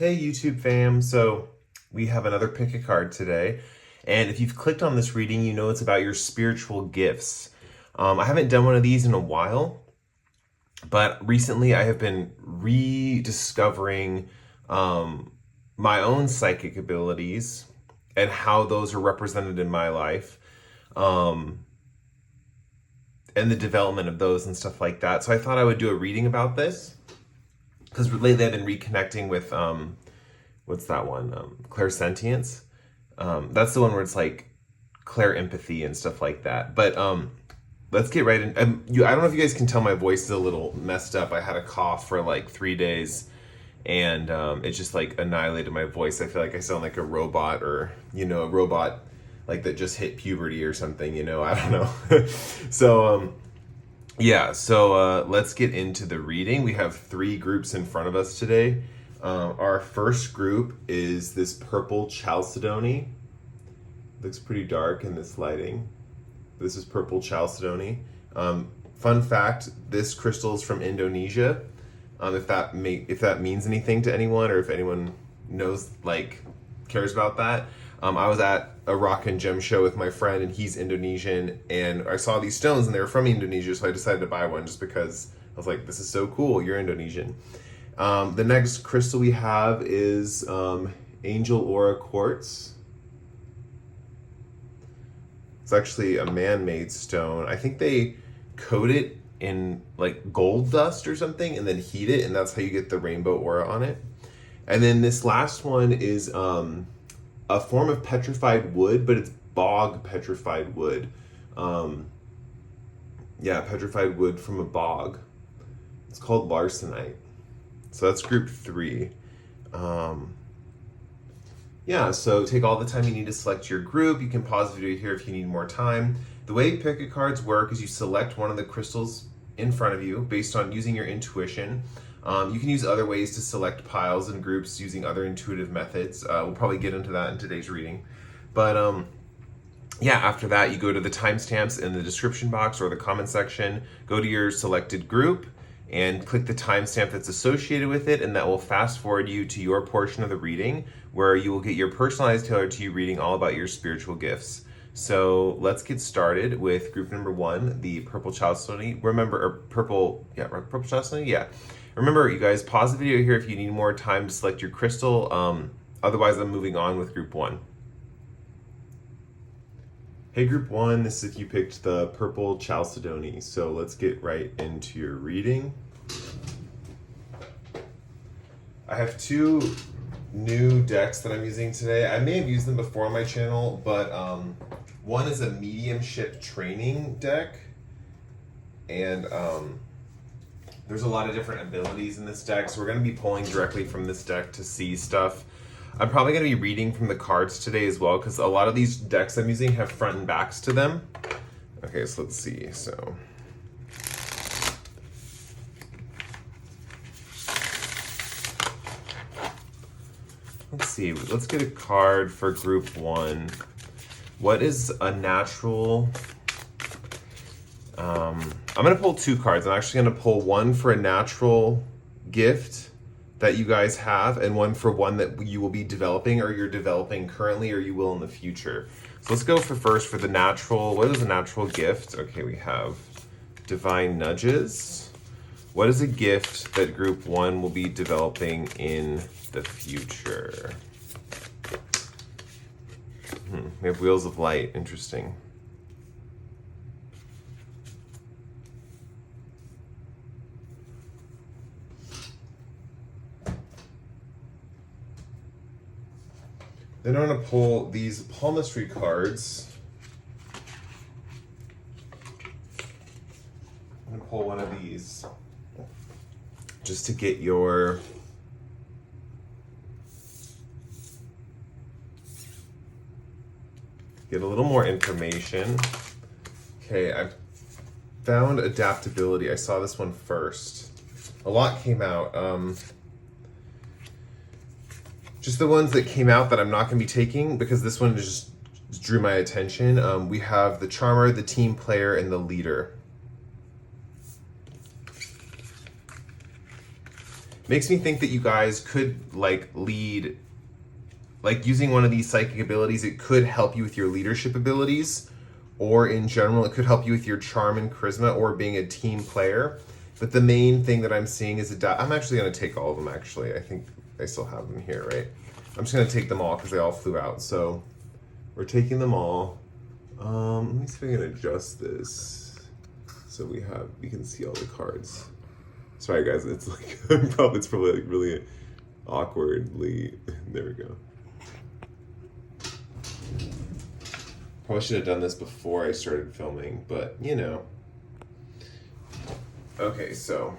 Hey YouTube fam, so we have another pick a card today, and if you've clicked on this reading, you know it's about your spiritual gifts. I haven't done one of these in a while, but recently I have been rediscovering my own psychic abilities and how those are represented in my life, um, and the development of those and stuff like that. So I thought I would do a reading about this because lately I've been reconnecting with what's that one? Clairsentience. That's the one where it's like clair empathy and stuff like that. But let's get right in. I don't know if you guys can tell my voice is a little messed up. I had a cough for like 3 days, and it just like annihilated my voice. I feel like I sound like a robot, or a robot like that just hit puberty or something. I don't know. So yeah, so let's get into the reading. We have 3 groups in front of us today. Our first group is this purple Chalcedony. Looks pretty dark in this lighting. This is purple Chalcedony. Fun fact, this crystal is from Indonesia. If that means anything to anyone, or if anyone knows, cares about that. I was at a rock and gem show with my friend, and he's Indonesian, and I saw these stones and they were from Indonesia, so I decided to buy one just because I was like, this is so cool, you're Indonesian. The next crystal we have is Angel Aura Quartz. It's actually a man-made stone. I think they coat it in like gold dust or something and then heat it, and that's how you get the rainbow aura on it. And then this last one is a form of petrified wood, but it's bog petrified wood. Petrified wood from a bog. It's called Larsonite. So that's group 3. So take all the time you need to select your group. You can pause the video here if you need more time. The way pick a cards work is you select one of the crystals in front of you based on using your intuition. You can use other ways to select piles and groups using other intuitive methods. We'll probably get into that in today's reading. But after that, you go to the timestamps in the description box or the comment section, go to your selected group, and click the timestamp that's associated with it, and that will fast forward you to your portion of the reading where you will get your personalized tailored to you reading all about your spiritual gifts. So let's get started with group number 1, the purple Chalcedony. Purple Chalcedony? Yeah. Remember, you guys, pause the video here if you need more time to select your crystal. Otherwise, I'm moving on with group 1. Hey group 1, this is if you picked the purple Chalcedony. So let's get right into your reading. I have 2 new decks that I'm using today. I may have used them before on my channel, but one is a mediumship training deck, and there's a lot of different abilities in this deck, so we're going to be pulling directly from this deck to see stuff. I'm probably going to be reading from the cards today as well, because a lot of these decks I'm using have front and backs to them. Okay, so let's see. So let's see. Let's get a card for group 1. What is a natural... I'm going to pull 2 cards. I'm actually going to pull one for a natural gift that you guys have, and one for one that you will be developing, or you're developing currently, or you will in the future. So let's go first for the natural. What is a natural gift? Okay, we have divine nudges. What is a gift that group 1 will be developing in the future? We have wheels of light. Interesting. Then I'm going to pull these palmistry cards. I'm going to pull one of these just to get a little more information. Okay, I've found adaptability. I saw this one first. A lot came out. Just the ones that came out that I'm not going to be taking, because this one just drew my attention. We have the charmer, the team player, and the leader. makes me think that you guys could like lead, like using one of these psychic abilities, it could help you with your leadership abilities, or in general, it could help you with your charm and charisma or being a team player. But the main thing that I'm seeing is I'm actually going to take all of them, actually. I think I still have them here, right? I'm just going to take them all because they all flew out. So we're taking them all. Let me see if I can adjust this so we can see all the cards. Sorry guys, it's like it's probably like really awkwardly. There we go. Probably should have done this before I started filming, but you know. Okay, so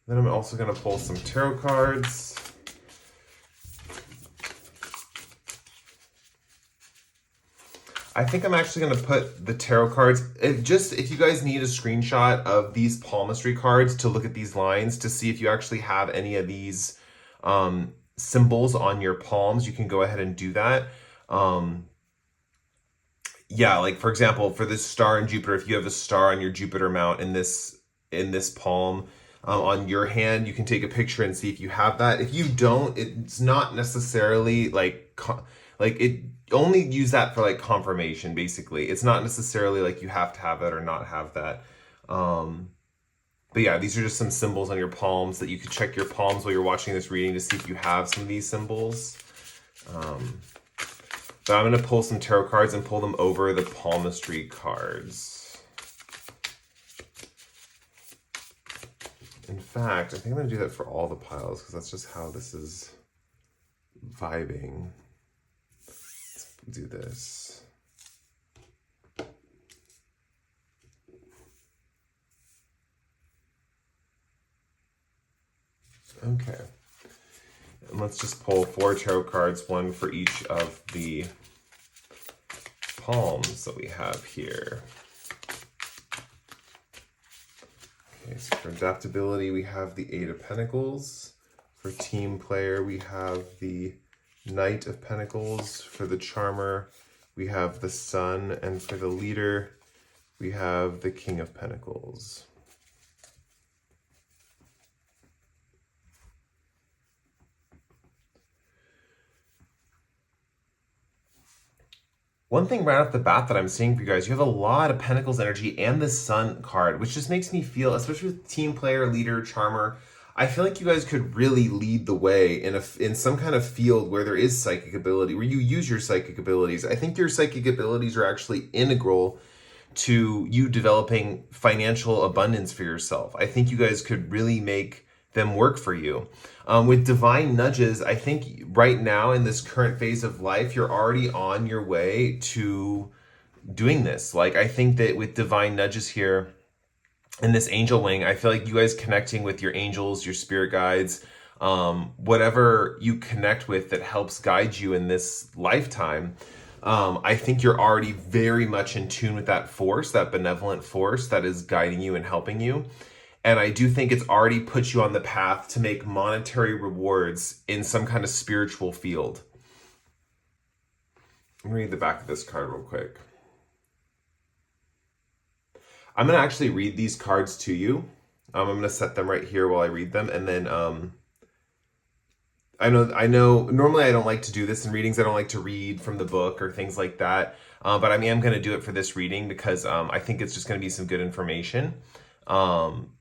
then I'm also going to pull some tarot cards. I think I'm actually going to put the tarot cards, if you guys need a screenshot of these palmistry cards to look at these lines to see if you actually have any of these symbols on your palms, you can go ahead and do that. Yeah, like for example, for this star in Jupiter, if you have a star on your Jupiter mount in this palm, on your hand, you can take a picture and see if you have that. If you don't, it's not necessarily like it only use that for like confirmation, basically. It's not necessarily like you have to have that or not have that. But yeah, these are just some symbols on your palms that you could check your palms while you're watching this reading to see if you have some of these symbols. But I'm going to pull some tarot cards and pull them over the palmistry cards. In fact, I think I'm going to do that for all the piles because that's just how this is vibing. Let's do this. Okay. And let's just pull 4 tarot cards, one for each of the palms that we have here. Okay, so for adaptability, we have the 8 of Pentacles. For team player, we have the Knight of Pentacles. For the charmer, we have the Sun. And for the leader, we have the King of Pentacles. One thing right off the bat that I'm seeing for you guys, you have a lot of Pentacles energy and the Sun card, which just makes me feel, especially with team player, leader, charmer, I feel like you guys could really lead the way in some kind of field where there is psychic ability, where you use your psychic abilities. I think your psychic abilities are actually integral to you developing financial abundance for yourself. I think you guys could really make them work for you. With divine nudges, I think right now in this current phase of life, you're already on your way to doing this. Like, I think that with divine nudges here in this angel wing, I feel like you guys connecting with your angels, your spirit guides, whatever you connect with that helps guide you in this lifetime. I think you're already very much in tune with that force, that benevolent force that is guiding you and helping you. And I do think it's already put you on the path to make monetary rewards in some kind of spiritual field. Let me read the back of this card real quick. I'm going to actually read these cards to you. I'm going to set them right here while I read them. And then I know normally I don't like to do this in readings. I don't like to read from the book or things like that. But I am going to do it for this reading because I think it's just going to be some good information.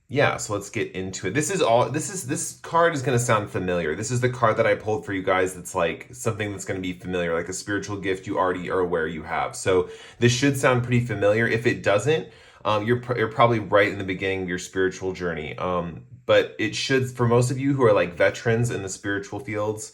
Yeah, so let's get into it. This card is going to sound familiar. This is the card that I pulled for you guys that's like something that's going to be familiar, like a spiritual gift you already are aware you have. So this should sound pretty familiar. If it doesn't, you're probably right in the beginning of your spiritual journey. But it should, for most of you who are like veterans in the spiritual fields,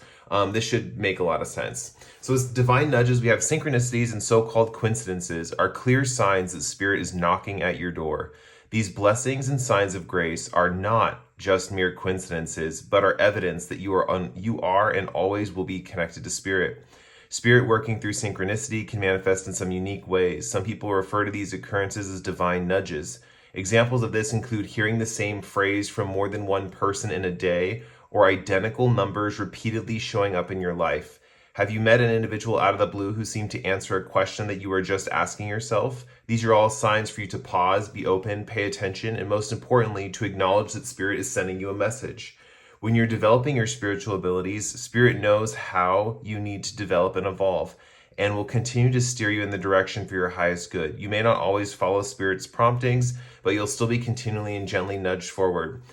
this should make a lot of sense. So as divine nudges, we have synchronicities and so-called coincidences are clear signs that spirit is knocking at your door. These blessings and signs of grace are not just mere coincidences, but are evidence that you are and always will be connected to spirit. Spirit working through synchronicity can manifest in some unique ways. Some people refer to these occurrences as divine nudges. Examples of this include hearing the same phrase from more than one person in a day, or identical numbers repeatedly showing up in your life? Have you met an individual out of the blue who seemed to answer a question that you were just asking yourself? These are all signs for you to pause, be open, pay attention, and most importantly, to acknowledge that Spirit is sending you a message. When you're developing your spiritual abilities, Spirit knows how you need to develop and evolve, and will continue to steer you in the direction for your highest good. You may not always follow Spirit's promptings, but you'll still be continually and gently nudged forward.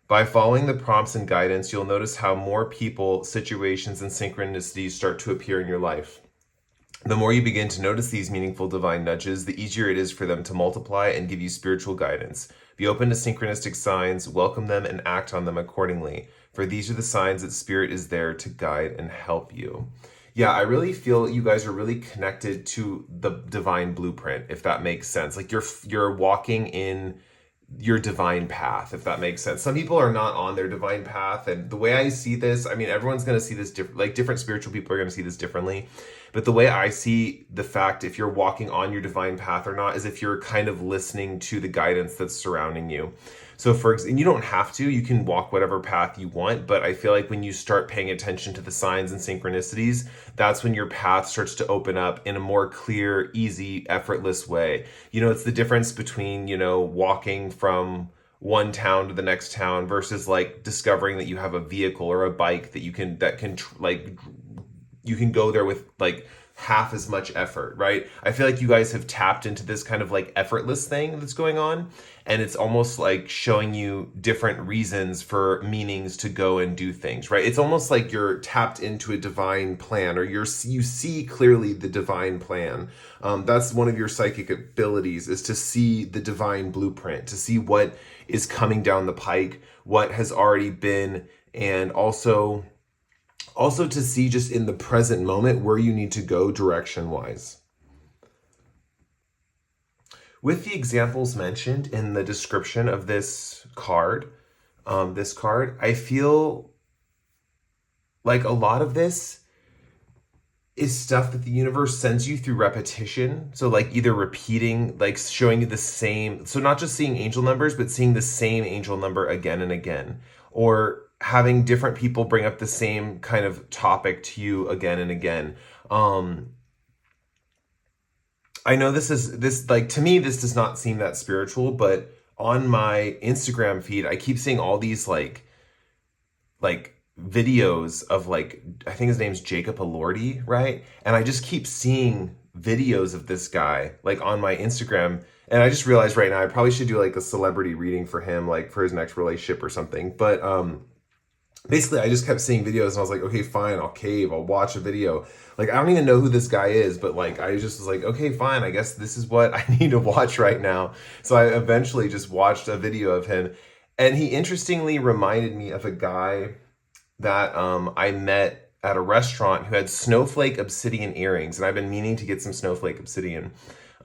By following the prompts and guidance, you'll notice how more people, situations, and synchronicities start to appear in your life. The more you begin to notice these meaningful divine nudges, the easier it is for them to multiply and give you spiritual guidance. Be open to synchronistic signs, welcome them, and act on them accordingly, for these are the signs that Spirit is there to guide and help you. Yeah, I really feel you guys are really connected to the divine blueprint, if that makes sense. Like you're walking in your divine path, if that makes sense. Some people are not on their divine path, and the way I see this, I mean, everyone's going to see this different. Like different spiritual people are going to see this differently, but the way I see the fact if you're walking on your divine path or not is if you're kind of listening to the guidance that's surrounding you. So and you don't have to, you can walk whatever path you want, but I feel like when you start paying attention to the signs and synchronicities, that's when your path starts to open up in a more clear, easy, effortless way. You know, it's the difference between, walking from one town to the next town versus like discovering that you have a vehicle or a bike that you can go there with like half as much effort, right? I feel like you guys have tapped into this kind of like effortless thing that's going on, and it's almost like showing you different reasons for meanings to go and do things, right? It's almost like you're tapped into a divine plan, or you see clearly the divine plan. That's one of your psychic abilities, is to see the divine blueprint, to see what is coming down the pike, what has already been, and also to see just in the present moment where you need to go direction-wise. With the examples mentioned in the description of this card, I feel like a lot of this is stuff that the universe sends you through repetition. So like either repeating, like showing you the same, so not just seeing angel numbers, but seeing the same angel number again and again, or having different people bring up the same kind of topic to you again and again. I know to me, this does not seem that spiritual, but on my Instagram feed, I keep seeing all these like videos of like, I think his name's Jacob Elordi, right? And I just keep seeing videos of this guy like on my Instagram. And I just realized right now I probably should do like a celebrity reading for him, like for his next relationship or something. But basically I just kept seeing videos and I was like, okay, fine, I'll watch a video. Like, I don't even know who this guy is, but like, I just was like, okay, fine, I guess this is what I need to watch right now. So I eventually just watched a video of him, and he interestingly reminded me of a guy that I met at a restaurant who had snowflake obsidian earrings, and I've been meaning to get some snowflake obsidian.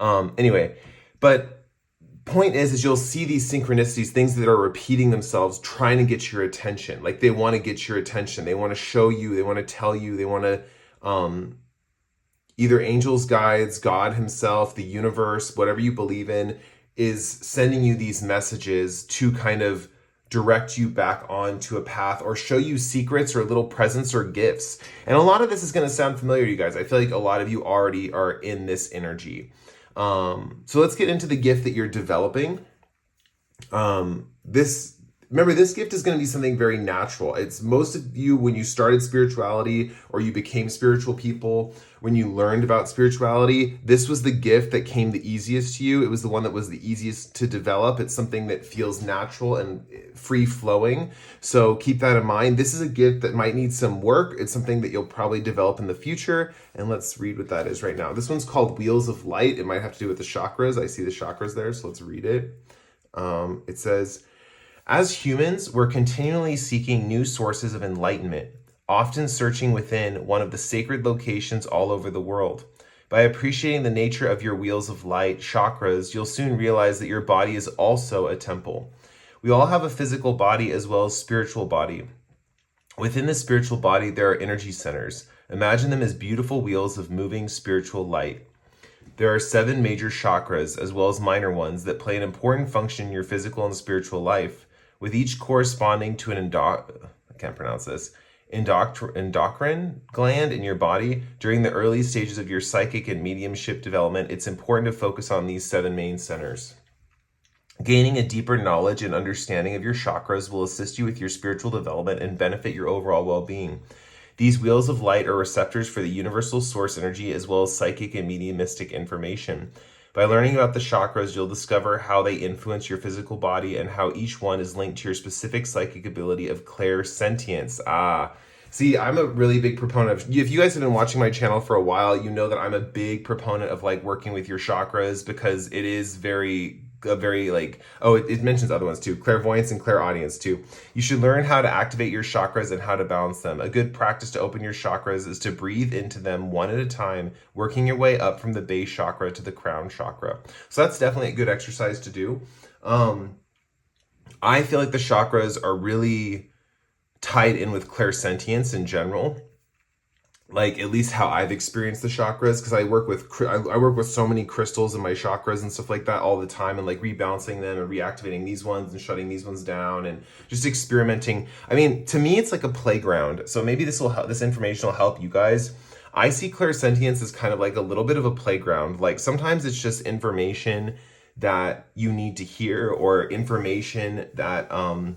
Anyway, but point is you'll see these synchronicities, things that are repeating themselves, trying to get your attention. Like they want to get your attention. They want to show you, they want to tell you, they want to either angels, guides, God himself, the universe, whatever you believe in, is sending you these messages to kind of direct you back onto a path or show you secrets or little presents or gifts. And a lot of this is going to sound familiar to you guys. I feel like a lot of you already are in this energy. So let's get into the gift that you're developing. This gift is going to be something very natural. It's most of you, when you started spirituality or you became spiritual people, when you learned about spirituality, this was the gift that came the easiest to you. It was the one that was the easiest to develop. It's something that feels natural and free flowing. So keep that in mind. This is a gift that might need some work. It's something that you'll probably develop in the future. And let's read what that is right now. This one's called Wheels of Light. It might have to do with the chakras. I see the chakras there, so let's read it. It says, as humans, we're continually seeking new sources of enlightenment, often searching within one of the sacred locations all over the world. By appreciating the nature of your wheels of light, chakras, you'll soon realize that your body is also a temple. We all have a physical body as well as spiritual body. Within the spiritual body, there are energy centers. Imagine them as beautiful wheels of moving spiritual light. There are 7 major chakras, as well as minor ones, that play an important function in your physical and spiritual life, with each corresponding to an I can't pronounce this, endocrine gland in your body. During the early stages of your psychic and mediumship development, it's important to focus on these 7 main centers. Gaining a deeper knowledge and understanding of your chakras will assist you with your spiritual development and benefit your overall well-being. These wheels of light are receptors for the universal source energy as well as psychic and mediumistic information. By learning about the chakras, you'll discover how they influence your physical body and how each one is linked to your specific psychic ability of clairsentience. See, I'm a really big proponent of, if you guys have been watching my channel for a while, you know that I'm a big proponent of like working with your chakras because it is very like, it mentions other ones too, clairvoyance and clairaudience too. You should learn how to activate your chakras and how to balance them. A good practice to open your chakras is to breathe into them one at a time, working your way up from the base chakra to the crown chakra. So that's definitely a good exercise to do. I feel like the chakras are really tied in with clairsentience in general. Like at least how I've experienced the chakras, because I work with so many crystals in my chakras and stuff like that all the time, and like rebalancing them and reactivating these ones and shutting these ones down and just experimenting. I mean, to me, it's like a playground. So maybe this information will help you guys. I see clairsentience as kind of like a little bit of a playground. Like sometimes it's just information that you need to hear, or information that how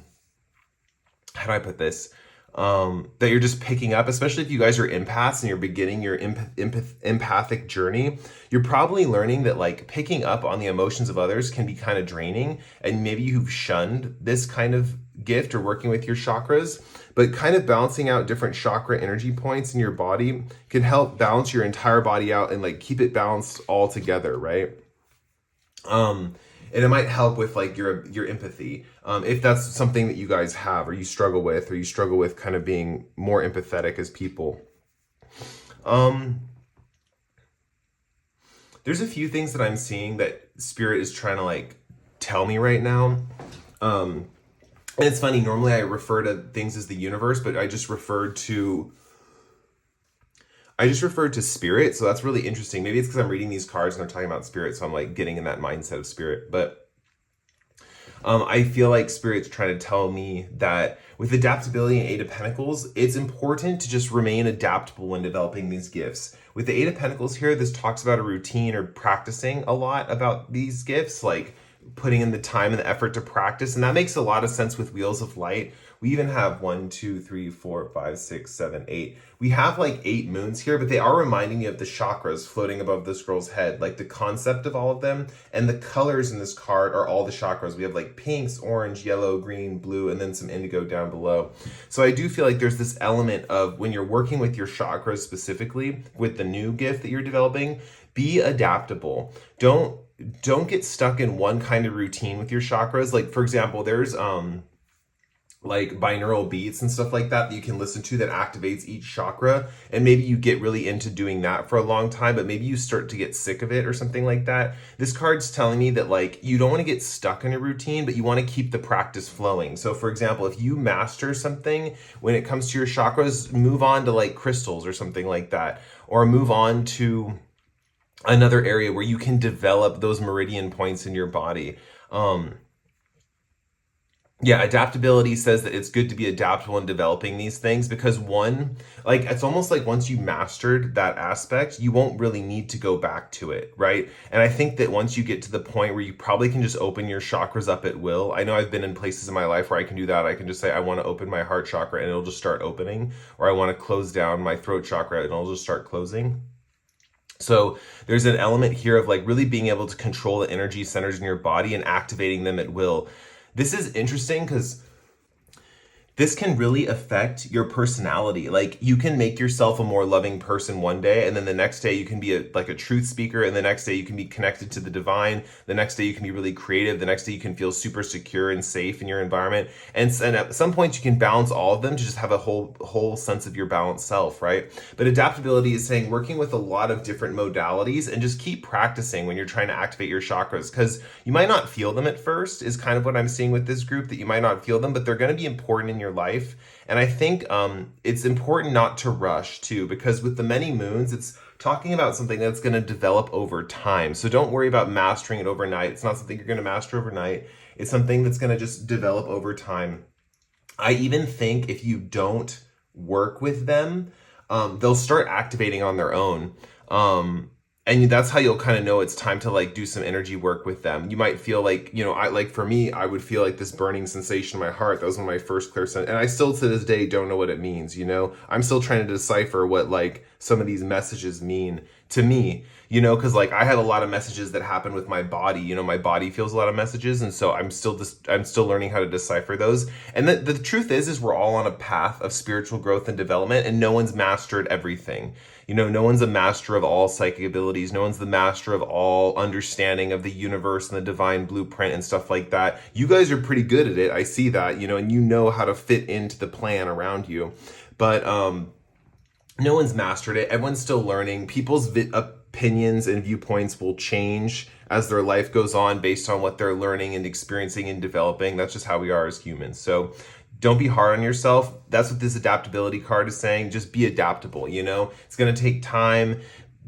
do I put this? That you're just picking up, especially if you guys are empaths and you're beginning your empathic journey. You're probably learning that like picking up on the emotions of others can be kind of draining, and maybe you've shunned this kind of gift or working with your chakras, but kind of balancing out different chakra energy points in your body can help balance your entire body out and like keep it balanced all together, right? And it might help with like your empathy, if that's something that you guys have or you struggle with kind of being more empathetic as people. There's a few things that I'm seeing that Spirit is trying to like tell me right now. And it's funny, normally I refer to things as the universe, but I just referred to Spirit, so that's really interesting. Maybe it's because I'm reading these cards and they're talking about Spirit, so I'm like getting in that mindset of Spirit. But I feel like Spirit's trying to tell me that with adaptability and Eight of Pentacles, it's important to just remain adaptable when developing these gifts. With the Eight of Pentacles here, this talks about a routine or practicing a lot about these gifts, like putting in the time and the effort to practice. And that makes a lot of sense with Wheels of Light. We even have 1, 2, 3, 4, 5, 6, 7, 8. We have like 8 moons here, but they are reminding me of the chakras floating above this girl's head, like the concept of all of them. And the colors in this card are all the chakras. We have like pinks, orange, yellow, green, blue, and then some indigo down below. So I do feel like there's this element of when you're working with your chakras specifically with the new gift that you're developing, be adaptable. Don't get stuck in one kind of routine with your chakras. Like for example, there's like binaural beats and stuff like that you can listen to that activates each chakra, and maybe you get really into doing that for a long time, but maybe you start to get sick of it or something like that. This card's telling me that like you don't want to get stuck in a routine, but you want to keep the practice flowing. So for example, if you master something when it comes to your chakras, move on to like crystals or something like that, or move on to another area where you can develop those meridian points in your body. Adaptability says that it's good to be adaptable in developing these things, because one, like it's almost like once you mastered that aspect, you won't really need to go back to it, right? And I think that once you get to the point where you probably can just open your chakras up at will. I know I've been in places in my life where I can do that. I can just say, I want to open my heart chakra and it'll just start opening, or I want to close down my throat chakra and it'll just start closing. So there's an element here of like really being able to control the energy centers in your body and activating them at will. This is interesting because this can really affect your personality. Like you can make yourself a more loving person one day, and then the next day you can be like a truth speaker, and the next day you can be connected to the divine. The next day you can be really creative. The next day you can feel super secure and safe in your environment. And at some point you can balance all of them to just have a whole sense of your balanced self, right? But adaptability is saying working with a lot of different modalities and just keep practicing when you're trying to activate your chakras, because you might not feel them at first is kind of what I'm seeing with this group, that you might not feel them, but they're going to be important in your life. And I think it's important not to rush too, because with the many moons, it's talking about something that's going to develop over time. So don't worry about mastering it overnight. It's not something you're going to master overnight. It's something that's going to just develop over time. I even think if you don't work with them, they'll start activating on their own. And that's how you'll kind of know it's time to like do some energy work with them. You might feel like, I like for me, I would feel like this burning sensation in my heart. That was one of my first clear sense, and I still to this day don't know what it means. I'm still trying to decipher what like some of these messages mean to me. Because like I had a lot of messages that happen with my body. My body feels a lot of messages, and so I'm still learning how to decipher those. And the truth is we're all on a path of spiritual growth and development, and no one's mastered everything. No one's a master of all psychic abilities. No one's the master of all understanding of the universe and the divine blueprint and stuff like that. You guys are pretty good at it. I see that, and you know how to fit into the plan around you. But no one's mastered it. Everyone's still learning. People's opinions and viewpoints will change as their life goes on based on what they're learning and experiencing and developing. That's just how we are as humans. So don't be hard on yourself. That's what this adaptability card is saying. Just be adaptable. It's going to take time.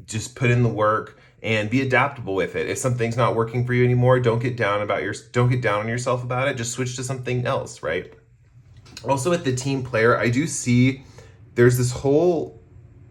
Just put in the work and be adaptable with it. If something's not working for you anymore, don't get down on yourself about it. Just switch to something else, right? Also with the team player, I do see there's this whole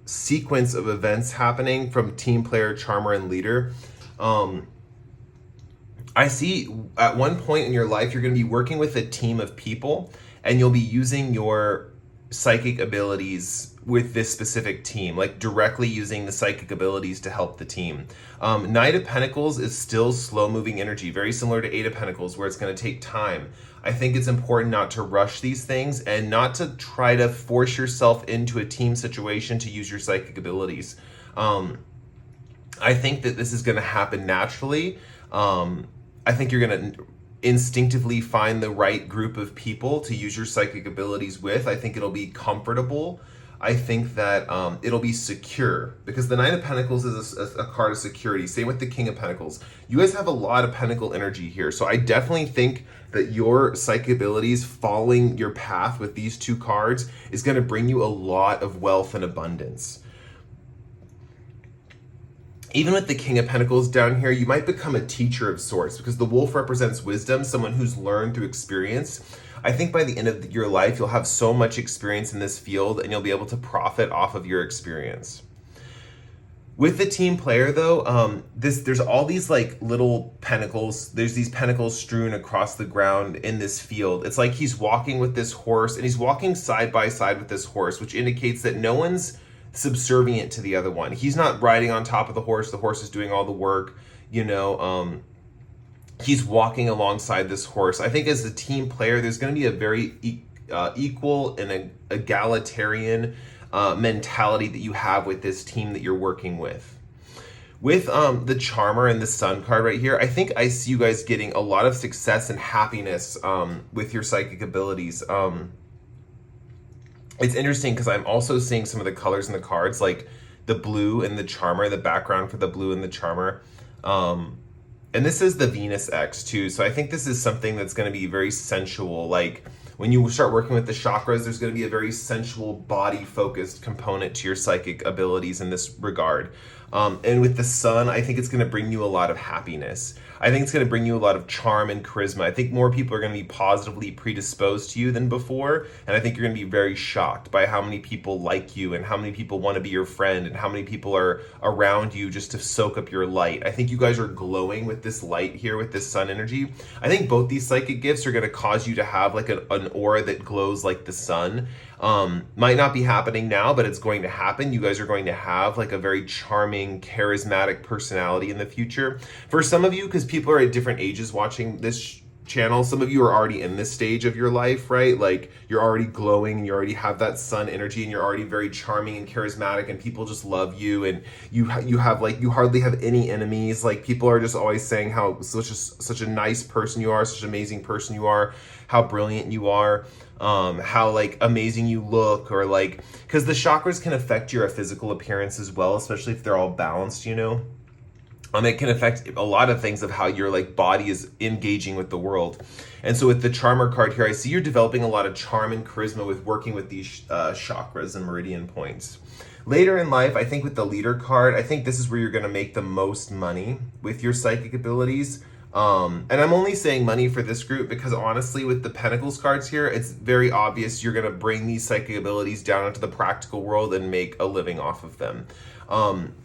sequence of events happening from team player, charmer, and leader. I see at one point in your life, you're going to be working with a team of people, and you'll be using your psychic abilities with this specific team, like directly using the psychic abilities to help the team. Knight of Pentacles is still slow moving energy, very similar to Eight of Pentacles, where it's going to take time. I think it's important not to rush these things and not to try to force yourself into a team situation to use your psychic abilities. I think that this is going to happen naturally. I think you're going to instinctively find the right group of people to use your psychic abilities with. I think it'll be comfortable. I think that it'll be secure, because the Nine of Pentacles is a card of security. Same with the King of Pentacles. You guys have a lot of pentacle energy here. So I definitely think that your psychic abilities following your path with these two cards is going to bring you a lot of wealth and abundance. Even with the King of Pentacles down here, you might become a teacher of sorts, because the wolf represents wisdom, someone who's learned through experience. I think by the end of your life, you'll have so much experience in this field and you'll be able to profit off of your experience. With the team player though, there's all these like little pentacles. There's these pentacles strewn across the ground in this field. It's like he's walking with this horse, and he's walking side by side with this horse, which indicates that no one's subservient to the other one. He's not riding on top of the horse is doing all the work. He's walking alongside this horse. I think as a team player, there's going to be a very equal and egalitarian mentality that you have with this team that you're working with. With the Charmer and the Sun card right here, I think I see you guys getting a lot of success and happiness with your psychic abilities. It's interesting because I'm also seeing some of the colors in the cards, like the blue and the Charmer, the background for the blue and the Charmer. And this is the Venus X too. So I think this is something that's going to be very sensual. Like when you start working with the chakras, there's going to be a very sensual, body-focused component to your psychic abilities in this regard. And with the Sun, I think it's going to bring you a lot of happiness. I think it's going to bring you a lot of charm and charisma. I think more people are going to be positively predisposed to you than before. And I think you're going to be very shocked by how many people like you and how many people want to be your friend and how many people are around you just to soak up your light. I think you guys are glowing with this light here, with this sun energy. I think both these psychic gifts are going to cause you to have like an aura that glows like the sun. Might not be happening now, but it's going to happen. You guys are going to have like a very charming, charismatic personality in the future. For some of you, because people are at different ages watching this channel, some of you are already in this stage of your life, right? Like you're already glowing and you already have that sun energy and you're already very charming and charismatic and people just love you, and you have like, you hardly have any enemies. Like people are just always saying how such a nice person you are, such an amazing person you are, how brilliant you are. How like amazing you look, or like, because the chakras can affect your physical appearance as well, especially if they're all balanced, it can affect a lot of things of how your like body is engaging with the world. And so with the Charmer card here, I see you're developing a lot of charm and charisma with working with these chakras and meridian points. Later in life, I think with the Leader card, I think this is where you're going to make the most money with your psychic abilities. And I'm only saying money for this group because honestly, with the Pentacles cards here, it's very obvious you're going to bring these psychic abilities down into the practical world and make a living off of them.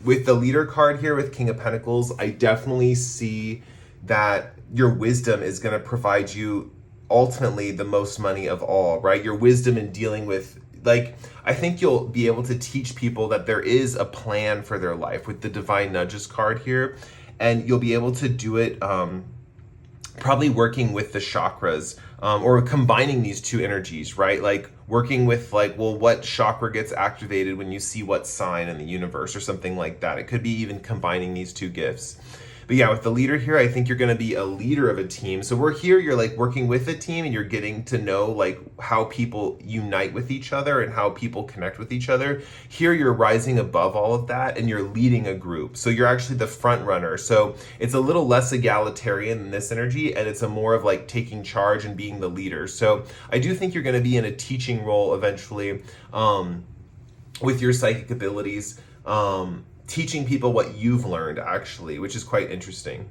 With the leader card here with King of Pentacles, I definitely see that your wisdom is going to provide you ultimately the most money of all, right? Your wisdom in dealing with, like, I think you'll be able to teach people that there is a plan for their life with the Divine Nudges card here. And you'll be able to do it probably working with the chakras or combining these two energies, right? Like working with like, well, what chakra gets activated when you see what sign in the universe or something like that. It could be even combining these two gifts. But yeah, with the leader here, I think you're going to be a leader of a team. So we're here, you're like working with a team and you're getting to know like how people unite with each other and how people connect with each other. Here, you're rising above all of that and you're leading a group. So you're actually the front runner. So it's a little less egalitarian than this energy, and it's a more of like taking charge and being the leader. So I do think you're going to be in a teaching role eventually with your psychic abilities. Teaching people what you've learned, actually, which is quite interesting.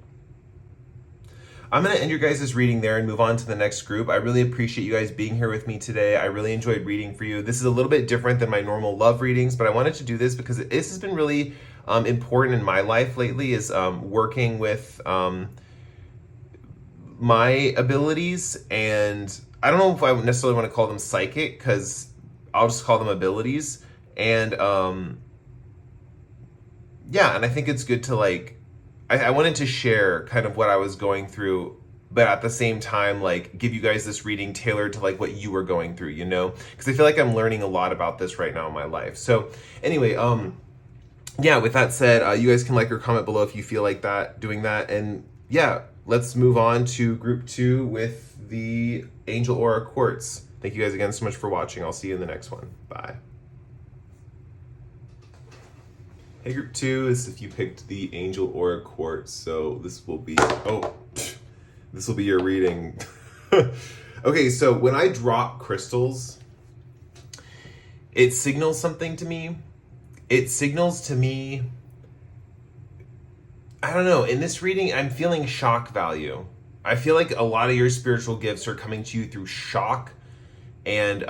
I'm going to end your guys' reading there and move on to the next group. I really appreciate you guys being here with me today. I really enjoyed reading for you. This is a little bit different than my normal love readings, but I wanted to do this because this has been really important in my life lately, is working with my abilities. And I don't know if I necessarily want to call them psychic, because I'll just call them abilities. And yeah, and I think it's good to like, I wanted to share kind of what I was going through, but at the same time, like give you guys this reading tailored to like what you were going through, you know? Because I feel like I'm learning a lot about this right now in my life. So anyway, yeah, with that said, you guys can like or comment below if you feel like doing that. And yeah, let's move on to group 2 with the Angel Aura Quartz. Thank you guys again so much for watching. I'll see you in the next one. Bye. Hey, group 2 is if you picked the Angel Aura Quartz, so this will be, this will be your reading. Okay, so when I drop crystals, it signals something to me. It signals to me, I don't know, in this reading, I'm feeling shock value. I feel like a lot of your spiritual gifts are coming to you through shock and,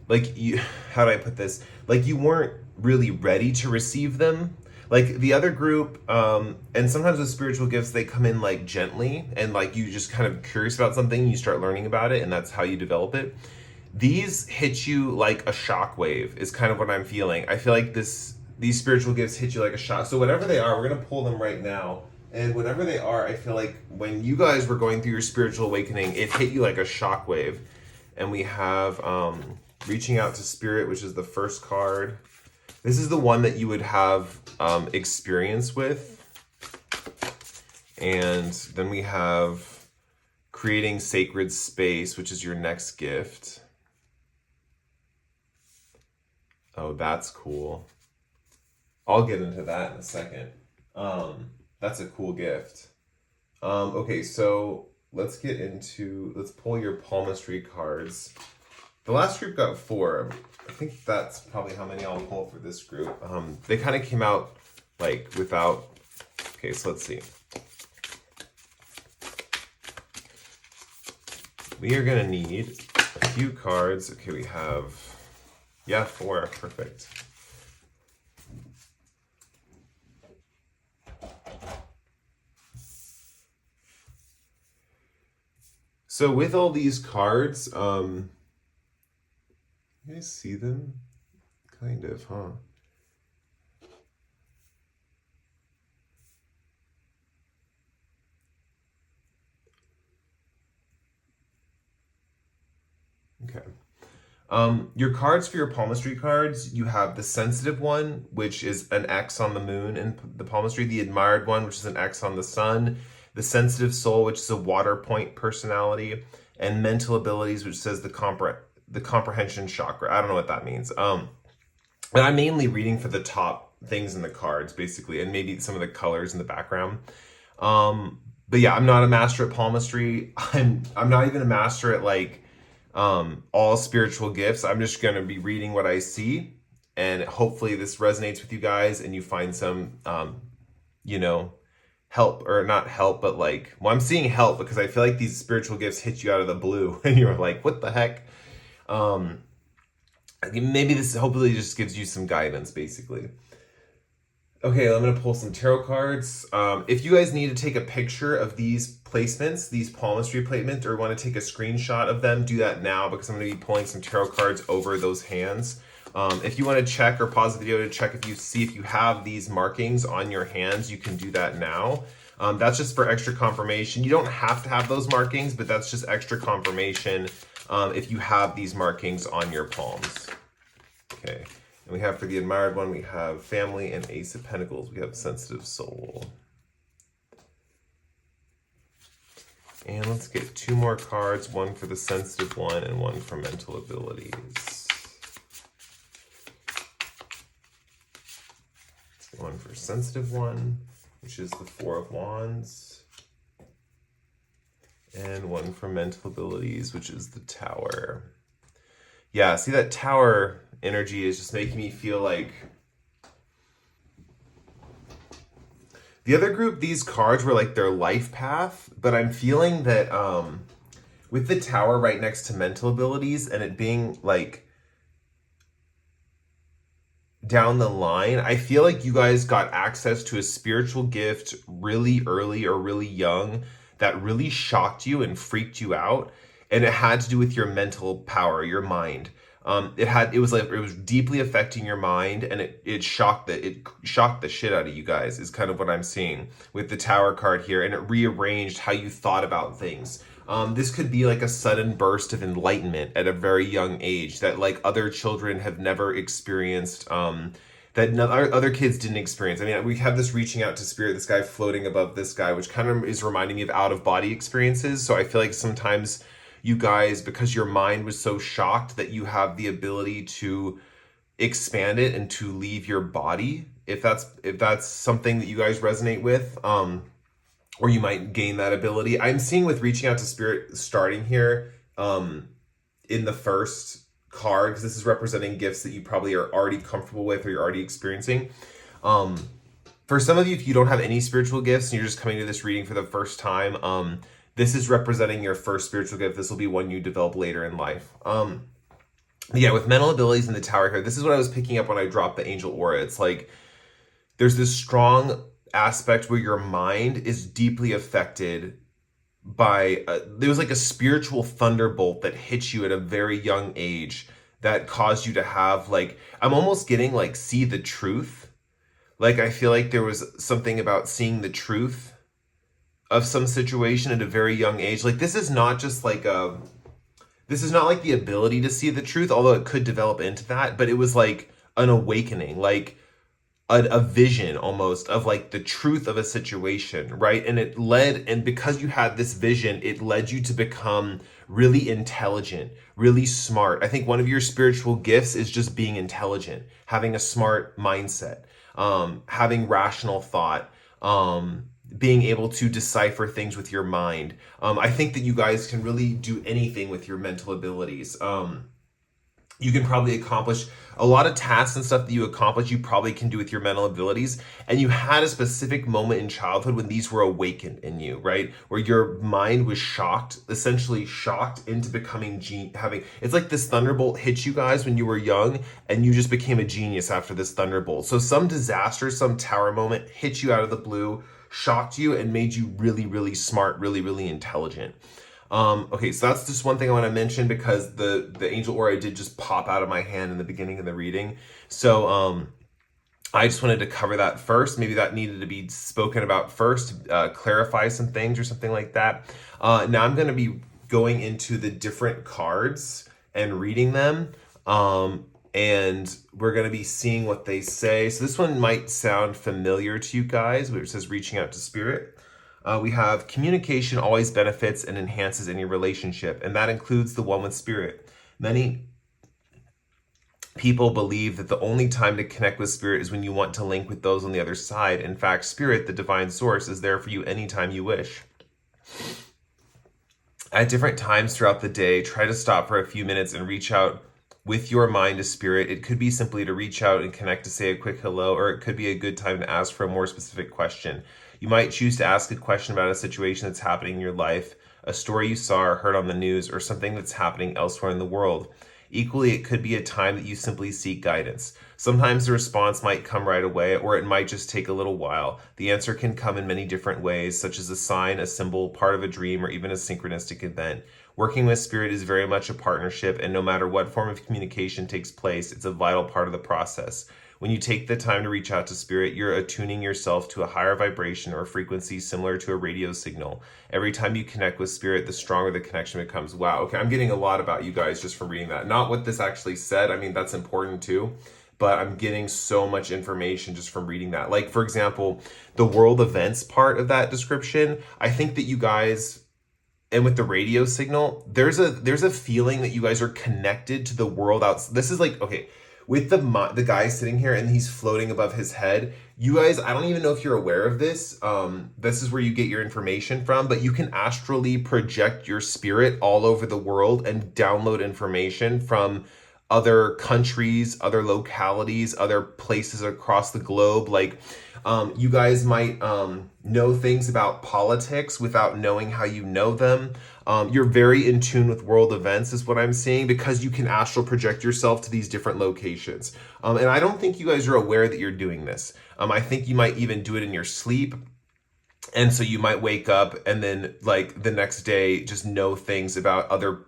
like, you, how do I put this? Like, you weren't really ready to receive them. Like the other group, and sometimes with spiritual gifts, they come in like gently and like you just kind of curious about something, you start learning about it, and that's how you develop it. These hit you like a shock wave is kind of what I'm feeling. I feel like these spiritual gifts hit you like a shock. So whatever they are, we're gonna pull them right now. And whatever they are, I feel like when you guys were going through your spiritual awakening, it hit you like a shock wave. And we have Reaching Out to Spirit, which is the first card. This is the one that you would have experience with. And then we have Creating Sacred Space, which is your next gift. Oh, that's cool. I'll get into that in a second. That's a cool gift. Okay, so let's pull your palmistry cards. The last group got 4. I think that's probably how many I'll pull for this group. They kind of came out like without, okay, so let's see. We are gonna need a few cards. Okay, we have, 4, perfect. So with all these cards, you guys see them? Kind of, huh? Okay. Your cards for your palmistry cards, you have the sensitive one, which is an X on the moon in the palmistry, the admired one, which is an X on the sun, the sensitive soul, which is a water point personality, and mental abilities, which says the comprehension chakra. I don't know what that means. But I'm mainly reading for the top things in the cards, basically, and maybe some of the colors in the background. But yeah, I'm not a master at palmistry. I'm not even a master at like all spiritual gifts. I'm just gonna be reading what I see, and hopefully this resonates with you guys and you find some help, or not help, but like, well, I'm seeing help because I feel like these spiritual gifts hit you out of the blue and you're like, what the heck? Maybe this hopefully just gives you some guidance, basically. Okay, I'm going to pull some tarot cards. If you guys need to take a picture of these placements, these palmistry placements, or want to take a screenshot of them, do that now because I'm going to be pulling some tarot cards over those hands. If you want to check or pause the video to check if you have these markings on your hands, you can do that now. That's just for extra confirmation. You don't have to have those markings, but that's just extra confirmation if you have these markings on your palms. Okay. And we have for the admired one, we have family and Ace of Pentacles. We have sensitive soul. And let's get 2 more cards, one for the sensitive one and one for mental abilities. One for sensitive one, which is the 4 of Wands. And one for mental abilities, which is the Tower. Yeah, see that Tower energy is just making me feel like the other group, these cards were like their life path, but I'm feeling that with the Tower right next to mental abilities and it being like down the line, I feel like you guys got access to a spiritual gift really early or really young that really shocked you and freaked you out, and it had to do with your mental power, your mind. It was deeply affecting your mind, and it shocked the shit out of you guys, is kind of what I'm seeing with the Tower card here, and it rearranged how you thought about things. This could be like a sudden burst of enlightenment at a very young age that like other children have never experienced, that other kids didn't experience. I mean, we have this reaching out to spirit, this guy floating above this guy, which kind of is reminding me of out-of-body experiences. So I feel like sometimes you guys, because your mind was so shocked, that you have the ability to expand it and to leave your body, if that's something that you guys resonate with, or you might gain that ability. I'm seeing with reaching out to spirit starting here in the first card, because this is representing gifts that you probably are already comfortable with or you're already experiencing. For some of you, if you don't have any spiritual gifts and you're just coming to this reading for the first time, this is representing your first spiritual gift. This will be one you develop later in life. Yeah, with mental abilities in the Tower here, this is what I was picking up when I dropped the angel aura. It's like there's this strong aspect where your mind is deeply affected by there was like a spiritual thunderbolt that hit you at a very young age that caused you to have like, I'm almost getting like, see the truth. Like I feel like there was something about seeing the truth of some situation at a very young age. Like this is not just like this is not like the ability to see the truth, although it could develop into that, but it was like an awakening, like a vision almost of like the truth of a situation, right? And because you had this vision, it led you to become really intelligent, really smart. I think one of your spiritual gifts is just being intelligent, having a smart mindset, having rational thought, being able to decipher things with your mind. I think that you guys can really do anything with your mental abilities. You can probably accomplish a lot of tasks and stuff that you accomplish, you probably can do with your mental abilities. And you had a specific moment in childhood when these were awakened in you, right? Where your mind was shocked, essentially shocked into becoming it's like this thunderbolt hit you guys when you were young and you just became a genius after this thunderbolt. So some disaster, some Tower moment hit you out of the blue, shocked you and made you really, really smart, really, really intelligent. Okay, so that's just one thing I want to mention because the angel aura did just pop out of my hand in the beginning of the reading. So I just wanted to cover that first. Maybe that needed to be spoken about first, clarify some things or something like that. Now I'm going to be going into the different cards and reading them. And we're going to be seeing what they say. So this one might sound familiar to you guys, where it says reaching out to spirit. We have communication always benefits and enhances any relationship, and that includes the one with spirit. Many people believe that the only time to connect with spirit is when you want to link with those on the other side. In fact, spirit, the divine source, is there for you anytime you wish. At different times throughout the day, try to stop for a few minutes and reach out with your mind to spirit. It could be simply to reach out and connect to say a quick hello, or it could be a good time to ask for a more specific question. You might choose to ask a question about a situation that's happening in your life, a story you saw or heard on the news, or something that's happening elsewhere in the world. Equally, it could be a time that you simply seek guidance. Sometimes the response might come right away, or it might just take a little while. The answer can come in many different ways, such as a sign, a symbol, part of a dream, or even a synchronistic event. Working with spirit is very much a partnership, and no matter what form of communication takes place, it's a vital part of the process. When you take the time to reach out to spirit, you're attuning yourself to a higher vibration or frequency similar to a radio signal. Every time you connect with spirit, the stronger the connection becomes. Wow, okay, I'm getting a lot about you guys just from reading that. Not what this actually said, I mean, that's important too, but I'm getting so much information just from reading that. Like, for example, the world events part of that description, I think that you guys, and with the radio signal, there's a feeling that you guys are connected to the world out. This is like, okay, with the guy sitting here and he's floating above his head, you guys, I don't even know if you're aware of this. This is where you get your information from, but you can astrally project your spirit all over the world and download information from other countries, other localities, other places across the globe. Like, you guys might know things about politics without knowing how you know them. You're very in tune with world events is what I'm seeing, because you can astral project yourself to these different locations. And I don't think you guys are aware that you're doing this. I think you might even do it in your sleep. And so you might wake up and then like the next day just know things about other,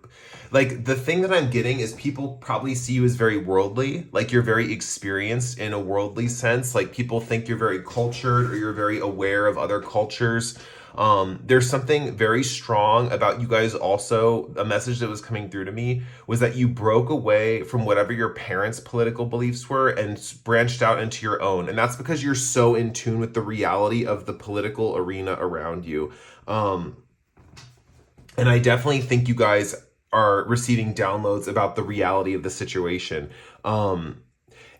like the thing that I'm getting is people probably see you as very worldly, like you're very experienced in a worldly sense. Like people think you're very cultured or you're very aware of other cultures. There's something very strong about you guys also. A message that was coming through to me was that you broke away from whatever your parents' political beliefs were and branched out into your own. And that's because you're so in tune with the reality of the political arena around you. And I definitely think you guys are receiving downloads about the reality of the situation. And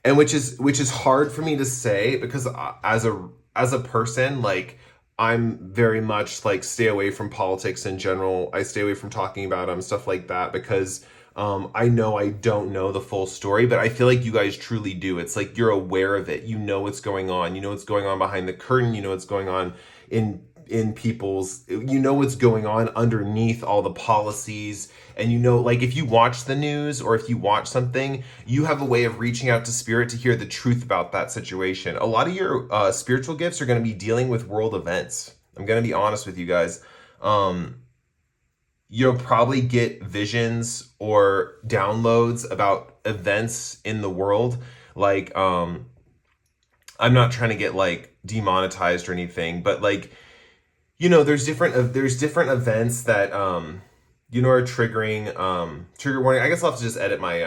which is hard for me to say, because as a person, like, I'm very much like stay away from politics in general. I stay away from talking about stuff like that, because I know I don't know the full story, but I feel like you guys truly do. It's like you're aware of it. You know what's going on. You know what's going on behind the curtain. You know what's going on in people's, you know what's going on underneath all the policies. And you know, like if you watch the news or if you watch something, you have a way of reaching out to spirit to hear the truth about that situation. A lot of your spiritual gifts are going to be dealing with world events. I'm going to be honest with you guys. You'll probably get visions or downloads about events in the world. Like, I'm not trying to get like demonetized or anything, but like, you know, there's different events that, you know, are triggering, trigger warning. I guess I'll have to just edit my,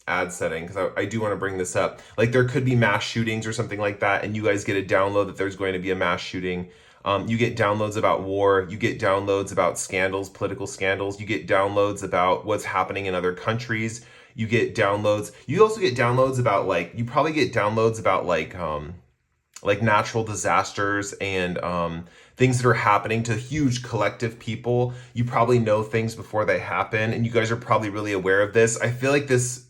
ad setting, because I do want to bring this up. Like there could be mass shootings or something like that, and you guys get a download that there's going to be a mass shooting. You get downloads about war. You get downloads about scandals, political scandals. You get downloads about what's happening in other countries. You get downloads. You also get downloads about you probably get downloads about like natural disasters and things that are happening to huge collective people. You probably know things before they happen, and you guys are probably really aware of this. I feel like this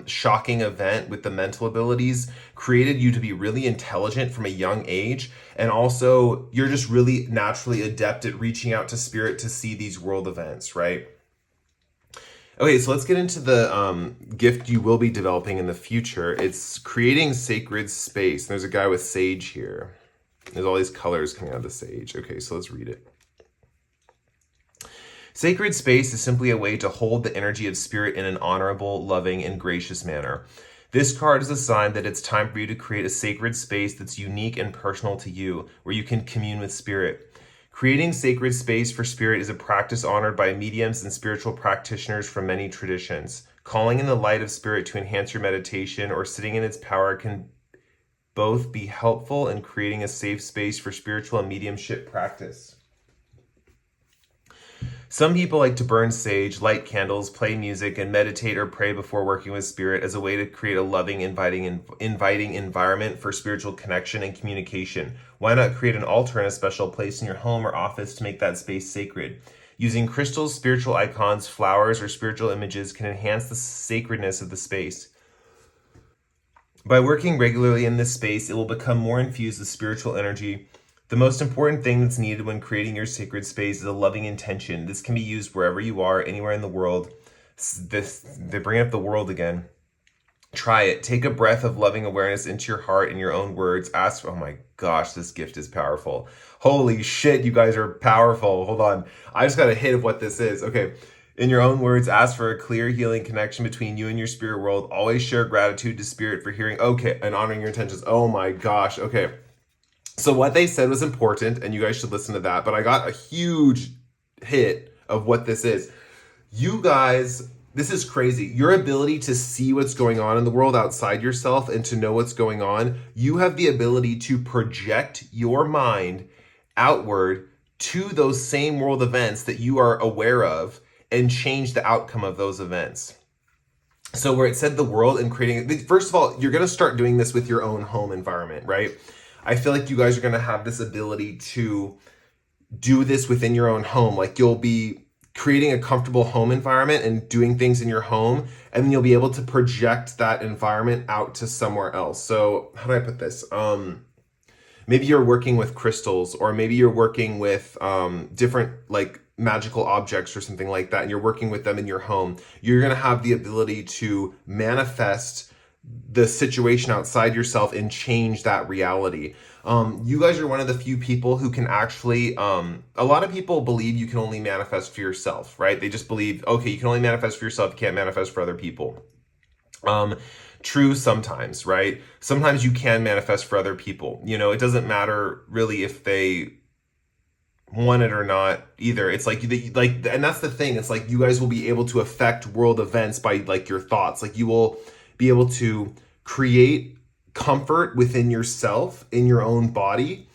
shocking event with the mental abilities created you to be really intelligent from a young age, and also you're just really naturally adept at reaching out to spirit to see these world events, right? Okay, so let's get into the gift you will be developing in the future. It's creating sacred space. There's a guy with sage here. There's all these colors coming out of the sage. Okay, so let's read it. Sacred space is simply a way to hold the energy of spirit in an honorable, loving, and gracious manner. This card is a sign that it's time for you to create a sacred space that's unique and personal to you, where you can commune with spirit. Creating sacred space for spirit is a practice honored by mediums and spiritual practitioners from many traditions. Calling in the light of spirit to enhance your meditation or sitting in its power can both be helpful in creating a safe space for spiritual and mediumship practice. Some people like to burn sage, light candles, play music, and meditate or pray before working with spirit as a way to create a loving, inviting environment for spiritual connection and communication. Why not create an altar in a special place in your home or office to make that space sacred? Using crystals, spiritual icons, flowers, or spiritual images can enhance the sacredness of the space. By working regularly in this space, it will become more infused with spiritual energy. The most important thing that's needed when creating your sacred space is a loving intention. This can be used wherever you are, anywhere in the world. They bring up the world again. Try it. Take a breath of loving awareness into your heart in your own words. Ask, oh my gosh, this gift is powerful. Holy shit, you guys are powerful. Hold on. I just got a hit of what this is. Okay. In your own words, ask for a clear, healing connection between you and your spirit world. Always share gratitude to spirit for hearing, okay, and honoring your intentions. Oh my gosh. Okay. So what they said was important, and you guys should listen to that. But I got a huge hit of what this is. You guys, this is crazy. Your ability to see what's going on in the world outside yourself and to know what's going on, you have the ability to project your mind outward to those same world events that you are aware of and change the outcome of those events. So where it said the world and creating, first of all, you're going to start doing this with your own home environment, right? I feel like you guys are going to have this ability to do this within your own home. Like you'll be creating a comfortable home environment and doing things in your home, and then you'll be able to project that environment out to somewhere else. So how do I put this? Maybe you're working with crystals, or maybe you're working with different like magical objects or something like that, and you're working with them in your home. You're going to have the ability to manifest the situation outside yourself and change that reality. You guys are one of the few people who can actually, a lot of people believe you can only manifest for yourself, right? They just believe, okay, you can only manifest for yourself, you can't manifest for other people. True sometimes, right? Sometimes you can manifest for other people. You know, it doesn't matter really if they want it or not either. It's like, and that's the thing. It's like you guys will be able to affect world events by like your thoughts. Like you will be able to create comfort within yourself in your own body.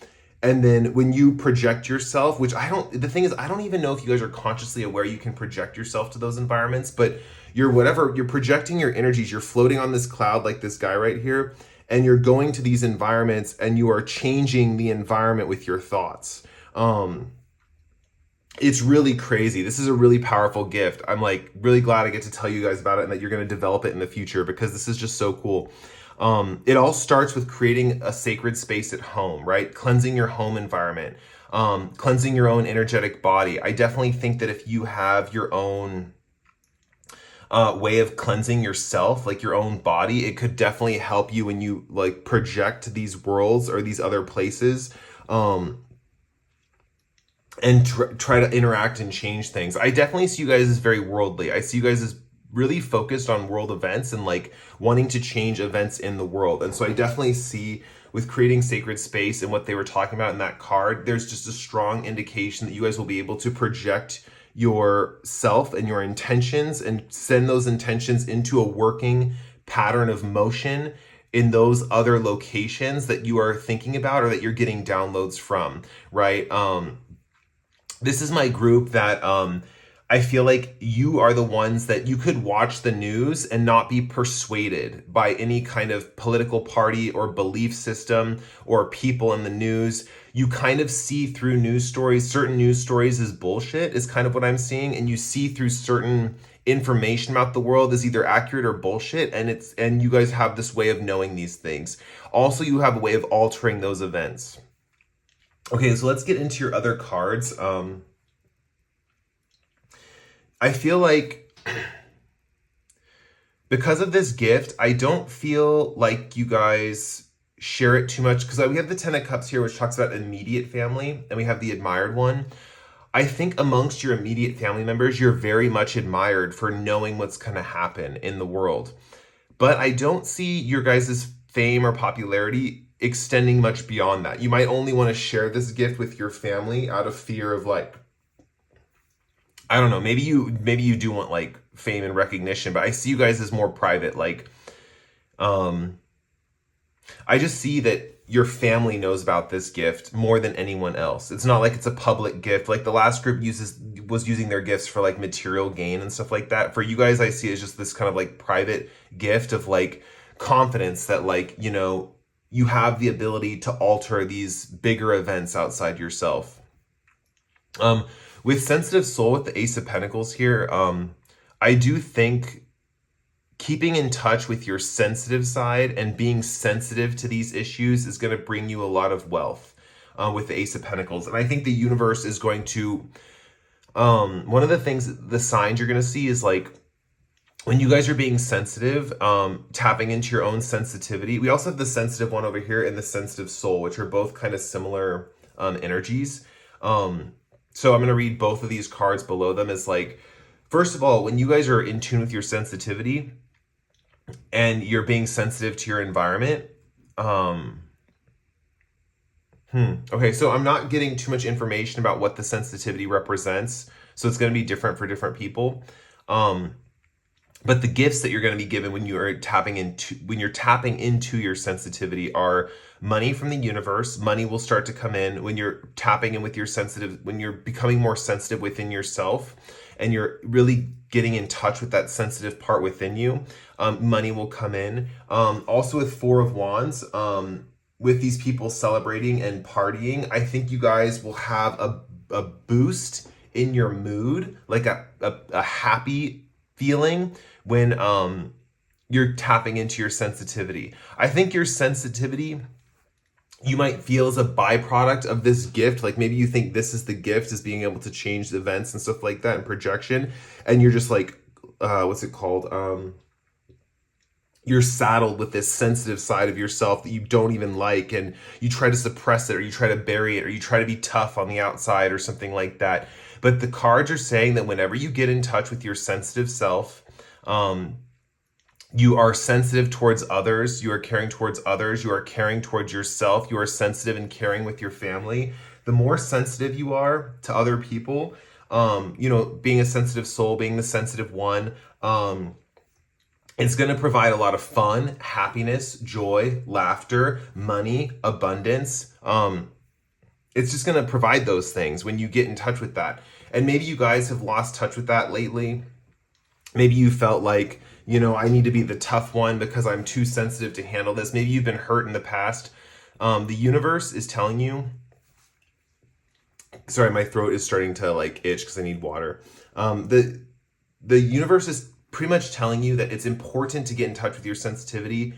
And then when you project yourself, which the thing is, I don't even know if you guys are consciously aware you can project yourself to those environments, but you're projecting your energies. You're floating on this cloud like this guy right here, and you're going to these environments and you are changing the environment with your thoughts. It's really crazy. This is a really powerful gift. I'm like really glad I get to tell you guys about it and that you're going to develop it in the future, because this is just so cool. It all starts with creating a sacred space at home, right? Cleansing your home environment, cleansing your own energetic body. I definitely think that if you have your own way of cleansing yourself, like your own body, it could definitely help you when you like project these worlds or these other places. And try to interact and change things. I definitely see you guys as very worldly. I see you guys as really focused on world events and like wanting to change events in the world. And so I definitely see with creating sacred space and what they were talking about in that card, there's just a strong indication that you guys will be able to project yourself and your intentions and send those intentions into a working pattern of motion in those other locations that you are thinking about or that you're getting downloads from, right? This is my group that I feel like you are the ones that you could watch the news and not be persuaded by any kind of political party or belief system or people in the news. You kind of see through news stories, certain news stories as bullshit is kind of what I'm seeing. And you see through certain information about the world as either accurate or bullshit. And you guys have this way of knowing these things. Also, you have a way of altering those events. Okay, so let's get into your other cards. I feel like because of this gift, I don't feel like you guys share it too much, because we have the Ten of Cups here, which talks about immediate family, and we have the admired one. I think amongst your immediate family members, you're very much admired for knowing what's going to happen in the world. But I don't see your guys' fame or popularity extending much beyond that. You might only want to share this gift with your family out of fear of like, I don't know, maybe you do want like fame and recognition, but I see you guys as more private. Like, I just see that your family knows about this gift more than anyone else. It's not like it's a public gift. Like the last group was using their gifts for like material gain and stuff like that. For you guys, I see it as just this kind of like private gift of like confidence that like, you know, you have the ability to alter these bigger events outside yourself. With sensitive soul, with the Ace of Pentacles here, I do think keeping in touch with your sensitive side and being sensitive to these issues is going to bring you a lot of wealth with the Ace of Pentacles. And I think the universe is going to, one of the things, the signs you're going to see is like, when you guys are being sensitive, tapping into your own sensitivity. We also have the sensitive one over here and the sensitive soul, which are both kind of similar energies. So I'm going to read both of these cards below them as like, first of all, when you guys are in tune with your sensitivity and you're being sensitive to your environment, okay, so I'm not getting too much information about what the sensitivity represents. So it's going to be different for different people. But the gifts that you're going to be given when you're tapping into your sensitivity are money from the universe. Money will start to come in when you're tapping in with your when you're becoming more sensitive within yourself and you're really getting in touch with that sensitive part within you. Money will come in. Also with Four of Wands, with these people celebrating and partying, I think you guys will have a boost in your mood, like a happy feeling when you're tapping into your sensitivity. I think your sensitivity, you might feel as a byproduct of this gift. Like maybe you think this is the gift, is being able to change the events and stuff like that and projection. And you're just like, what's it called? You're saddled with this sensitive side of yourself that you don't even like, and you try to suppress it, or you try to bury it, or you try to be tough on the outside or something like that. But the cards are saying that whenever you get in touch with your sensitive self, you are sensitive towards others, you are caring towards others, you are caring towards yourself, you are sensitive and caring with your family. The more sensitive you are to other people, being a sensitive soul, being the sensitive one, it's going to provide a lot of fun, happiness, joy, laughter, money, abundance. It's just going to provide those things when you get in touch with that. And maybe you guys have lost touch with that lately. Maybe you felt like, I need to be the tough one because I'm too sensitive to handle this. Maybe you've been hurt in the past. The universe is telling you, sorry, my throat is starting to like itch because I need water. The universe is pretty much telling you that it's important to get in touch with your sensitivity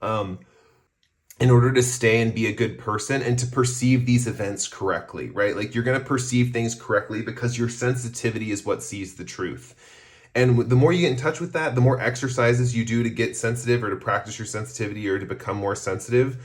in order to stay and be a good person and to perceive these events correctly, right? Like you're going to perceive things correctly because your sensitivity is what sees the truth. And the more you get in touch with that, the more exercises you do to get sensitive or to practice your sensitivity or to become more sensitive.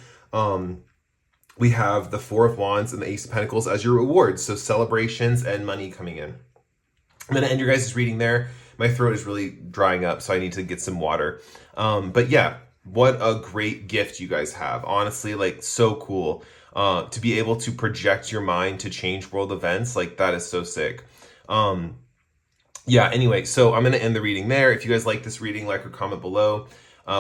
We have the Four of Wands and the Ace of Pentacles as your rewards. So celebrations and money coming in. I'm going to end your guys' reading there. My throat is really drying up, so I need to get some water. But yeah, what a great gift you guys have. Honestly, like so cool to be able to project your mind to change world events. Like that is so sick. Yeah, anyway, so I'm going to end the reading there. If you guys like this reading, like or comment below.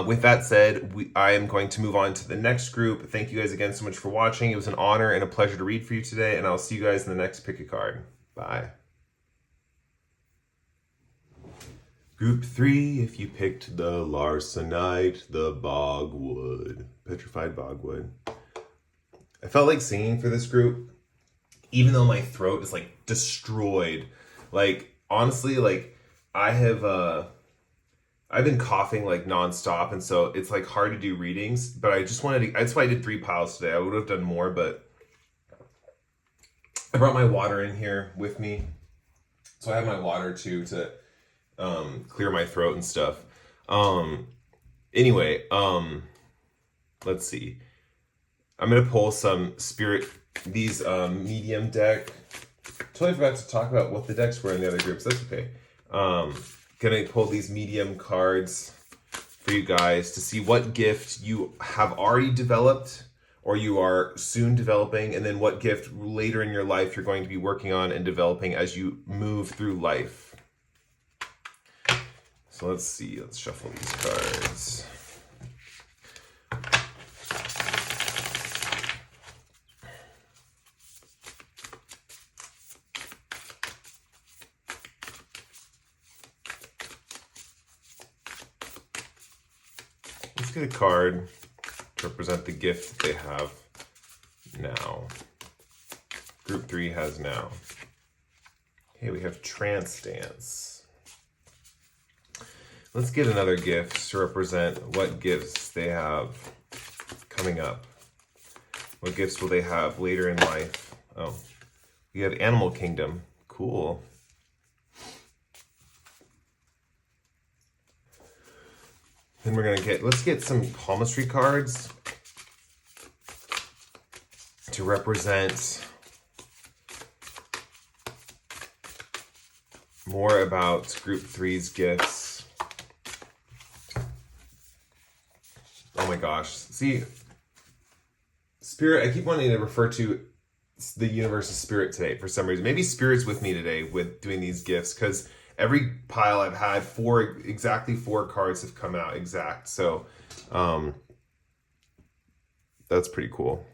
With that said, I am going to move on to the next group. Thank you guys again so much for watching. It was an honor and a pleasure to read for you today, and I'll see you guys in the next Pick a Card. Bye. Group 3, if you picked the Larsonite, the Bogwood, Petrified Bogwood. I felt like singing for this group, even though my throat is like destroyed. Like, honestly, like I've been coughing like nonstop, and so it's like hard to do readings, but I just wanted to, that's why I did 3 piles today. I would have done more, but I brought my water in here with me. So I have my water too to clear my throat and stuff. Anyway, let's see. I'm going to pull some spirit, these medium deck. Totally forgot to talk about what the decks were in the other groups. That's okay. Gonna pull these medium cards for you guys to see what gift you have already developed or you are soon developing, and then what gift later in your life you're going to be working on and developing as you move through life. So let's see. Let's shuffle these cards. Let's get a card to represent the gift that they have now. Group 3 has now. Okay, we have trance dance. Let's get another gift to represent what gifts they have coming up. What gifts will they have later in life? Oh, we have Animal Kingdom. Cool. Then we're gonna let's get some palmistry cards to represent more about Group 3's gifts. Oh my gosh. See, Spirit, I keep wanting to refer to the universe as Spirit today for some reason. Maybe Spirit's with me today with doing these gifts, because every pile I've had, exactly four cards have come out exact. So that's pretty cool.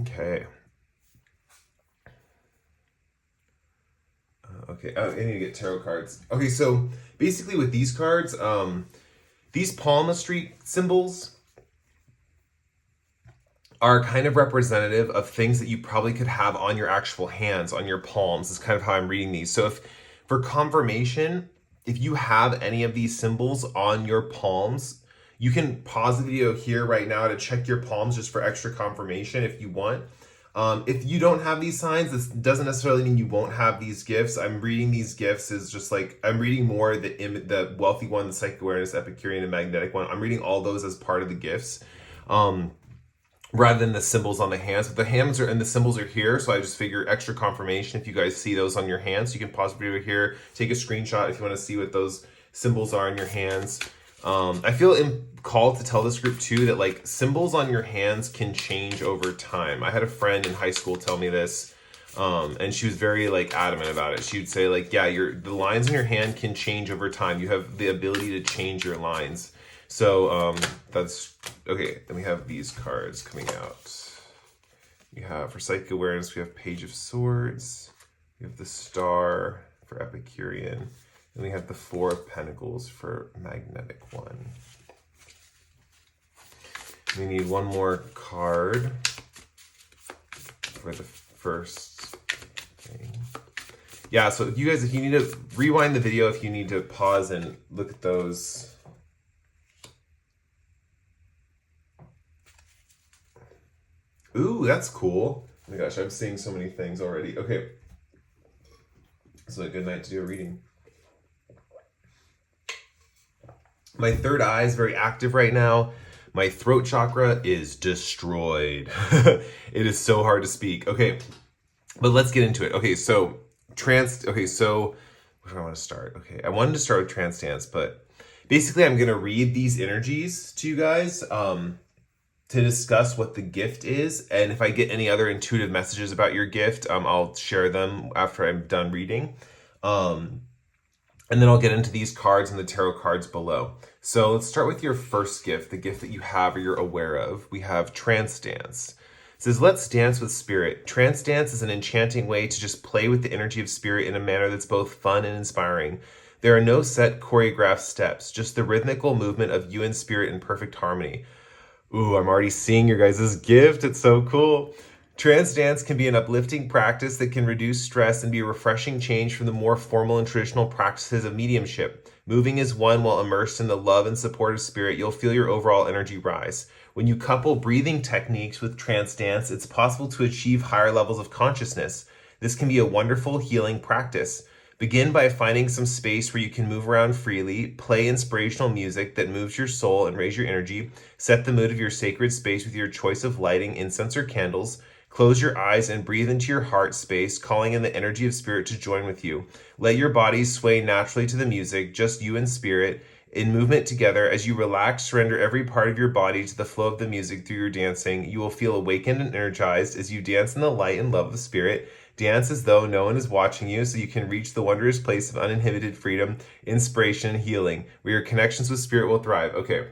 Okay. Okay, I need to get tarot cards. Okay, so basically with these cards, these palmistry symbols are kind of representative of things that you probably could have on your actual hands, on your palms, is kind of how I'm reading these. So for confirmation, if you have any of these symbols on your palms, you can pause the video here right now to check your palms just for extra confirmation if you want. If you don't have these signs, this doesn't necessarily mean you won't have these gifts. I'm reading these gifts as just like, I'm reading more the wealthy one, the psychic awareness, Epicurean, and magnetic one. I'm reading all those as part of the gifts, rather than the symbols on the hands. But the hands and the symbols are here, so I just figure extra confirmation if you guys see those on your hands. You can pause the video here, take a screenshot if you want to see what those symbols are in your hands. I feel called to tell this group too that like symbols on your hands can change over time. I had a friend in high school tell me this, and she was very like adamant about it. She would say like, yeah, the lines in your hand can change over time. You have the ability to change your lines. So that's okay. Then we have these cards coming out. We have for psychic awareness, we have Page of Swords, we have the Star for Epicurean, and we have the Four of Pentacles for magnetic one. We need one more card for the first thing. Yeah, so you guys, if you need to rewind the video, if you need to pause and look at those. Ooh, that's cool. Oh my gosh, I'm seeing so many things already. Okay. This is a good night to do a reading. My third eye is very active right now. My throat chakra is destroyed. It is so hard to speak. Okay, but let's get into it. Okay, so where do I want to start? Okay, I wanted to start with trance dance, but basically I'm going to read these energies to you guys to discuss what the gift is. And if I get any other intuitive messages about your gift, I'll share them after I'm done reading. And then I'll get into these cards and the tarot cards below. So let's start with your first gift, the gift that you have or you're aware of. We have trance dance. It says, let's dance with spirit. Trance dance is an enchanting way to just play with the energy of spirit in a manner that's both fun and inspiring. There are no set choreographed steps, just the rhythmical movement of you and spirit in perfect harmony. Ooh, I'm already seeing your guys' gift. It's so cool. Trance dance can be an uplifting practice that can reduce stress and be a refreshing change from the more formal and traditional practices of mediumship. Moving as one while immersed in the love and support of spirit, you'll feel your overall energy rise. When you couple breathing techniques with trance dance, it's possible to achieve higher levels of consciousness. This can be a wonderful healing practice. Begin by finding some space where you can move around freely, play inspirational music that moves your soul and raise your energy, set the mood of your sacred space with your choice of lighting, incense, or candles. Close your eyes and breathe into your heart space, calling in the energy of spirit to join with you. Let your body sway naturally to the music, just you and spirit, in movement together. As you relax, surrender every part of your body to the flow of the music through your dancing. You will feel awakened and energized as you dance in the light and love of the spirit. Dance as though no one is watching you so you can reach the wondrous place of uninhibited freedom, inspiration, and healing, where your connections with spirit will thrive. Okay.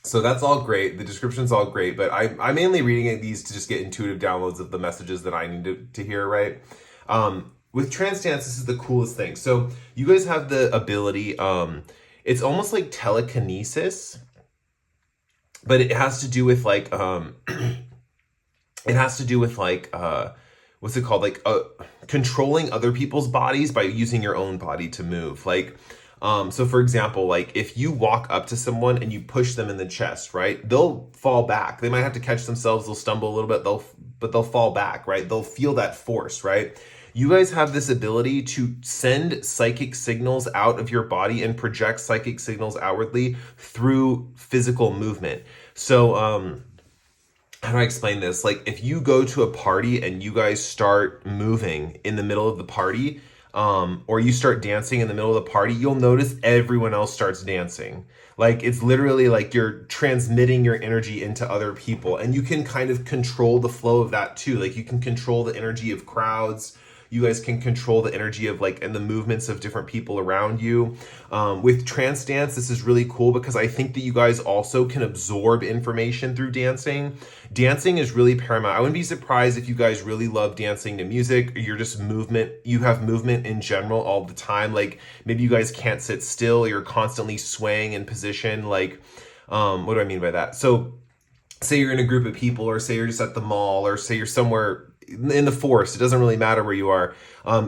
So that's all great. The description's all great, but I'm mainly reading these to just get intuitive downloads of the messages that I need to hear, right? With trance dance, this is the coolest thing. So you guys have the ability, it's almost like telekinesis, but it has to do with like, it it has to do with like what's it called, like controlling other people's bodies by using your own body to move. Like so for example, like if you walk up to someone and you push them in the chest, right, they'll fall back. They might have to catch themselves, they'll stumble a little bit, but they'll fall back, right? They'll feel that force, right? You guys have this ability to send psychic signals out of your body and project psychic signals outwardly through physical movement. So how do I explain this? Like if you go to a party and you guys start moving in the middle of the party, or you start dancing in the middle of the party, you'll notice everyone else starts dancing. Like it's literally like you're transmitting your energy into other people, and you can kind of control the flow of that too. Like you can control the energy of crowds. You guys can control the energy of like and the movements of different people around you. With trance dance, this is really cool because I think that you guys also can absorb information through dancing. Dancing is really paramount. I wouldn't be surprised if you guys really love dancing to music, or you're just you have movement in general all the time. Like maybe you guys can't sit still, you're constantly swaying in position. Like, what do I mean by that? So say you're in a group of people, or say you're just at the mall, or say you're somewhere in the forest, it doesn't really matter where you are.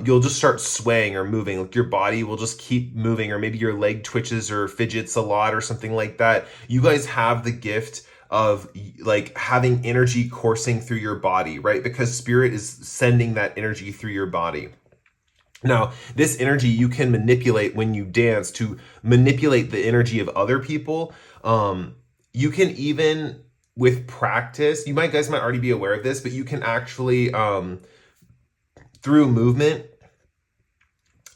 You'll just start swaying or moving. Like your body will just keep moving, or maybe your leg twitches or fidgets a lot or something like that. You guys have the gift of like having energy coursing through your body, right? Because spirit is sending that energy through your body. Now, this energy you can manipulate when you dance to manipulate the energy of other people. You can even, with practice, guys might already be aware of this, but you can actually, through movement,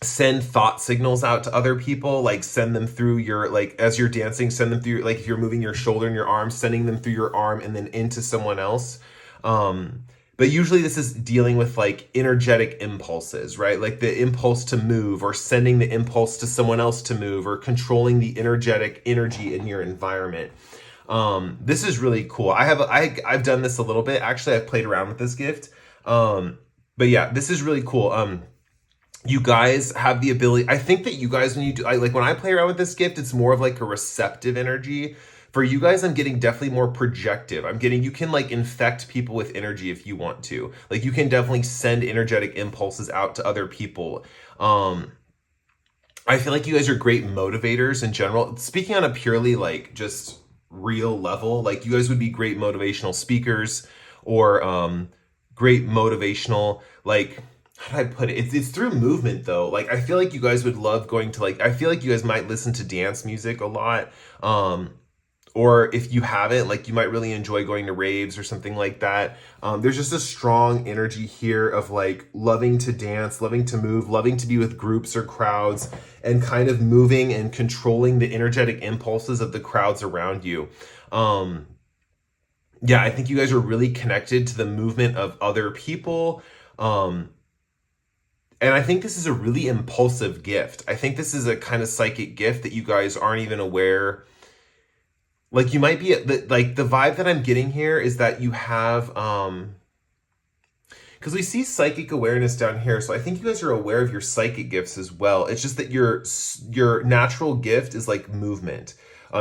send thought signals out to other people, like send them through your, like as you're dancing, send them through, like if you're moving your shoulder and your arm, sending them through your arm and then into someone else. But usually this is dealing with like energetic impulses, right? Like the impulse to move, or sending the impulse to someone else to move, or controlling the energetic energy in your environment. This is really cool. I've done this a little bit. Actually, I've played around with this gift. But yeah, this is really cool. You guys have the ability. I think that you guys, when you do, like when I play around with this gift, it's more of like a receptive energy. For you guys, I'm getting definitely more projective. You can like infect people with energy if you want to. Like you can definitely send energetic impulses out to other people. I feel like you guys are great motivators in general. Speaking on a purely like just real level, like you guys would be great motivational speakers, or great motivational, like, how do I put it? It's through movement though. Like I feel like you guys would love going to, like, I feel like you guys might listen to dance music a lot. Or if you haven't, like you might really enjoy going to raves or something like that. There's just a strong energy here of like loving to dance, loving to move, loving to be with groups or crowds, and kind of moving and controlling the energetic impulses of the crowds around you. Yeah, I think you guys are really connected to the movement of other people. And I think this is a really impulsive gift. I think this is a kind of psychic gift that you guys aren't even aware. Like you might be, like the vibe that I'm getting here is that you have, because we see psychic awareness down here. So I think you guys are aware of your psychic gifts as well. It's just that your natural gift is like movement,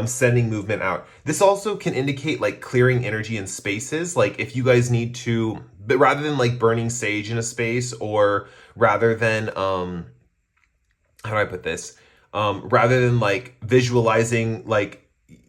sending movement out. This also can indicate like clearing energy in spaces. Like if you guys need to, but rather than like burning sage in a space, or rather than, how do I put this? Rather than like visualizing, like,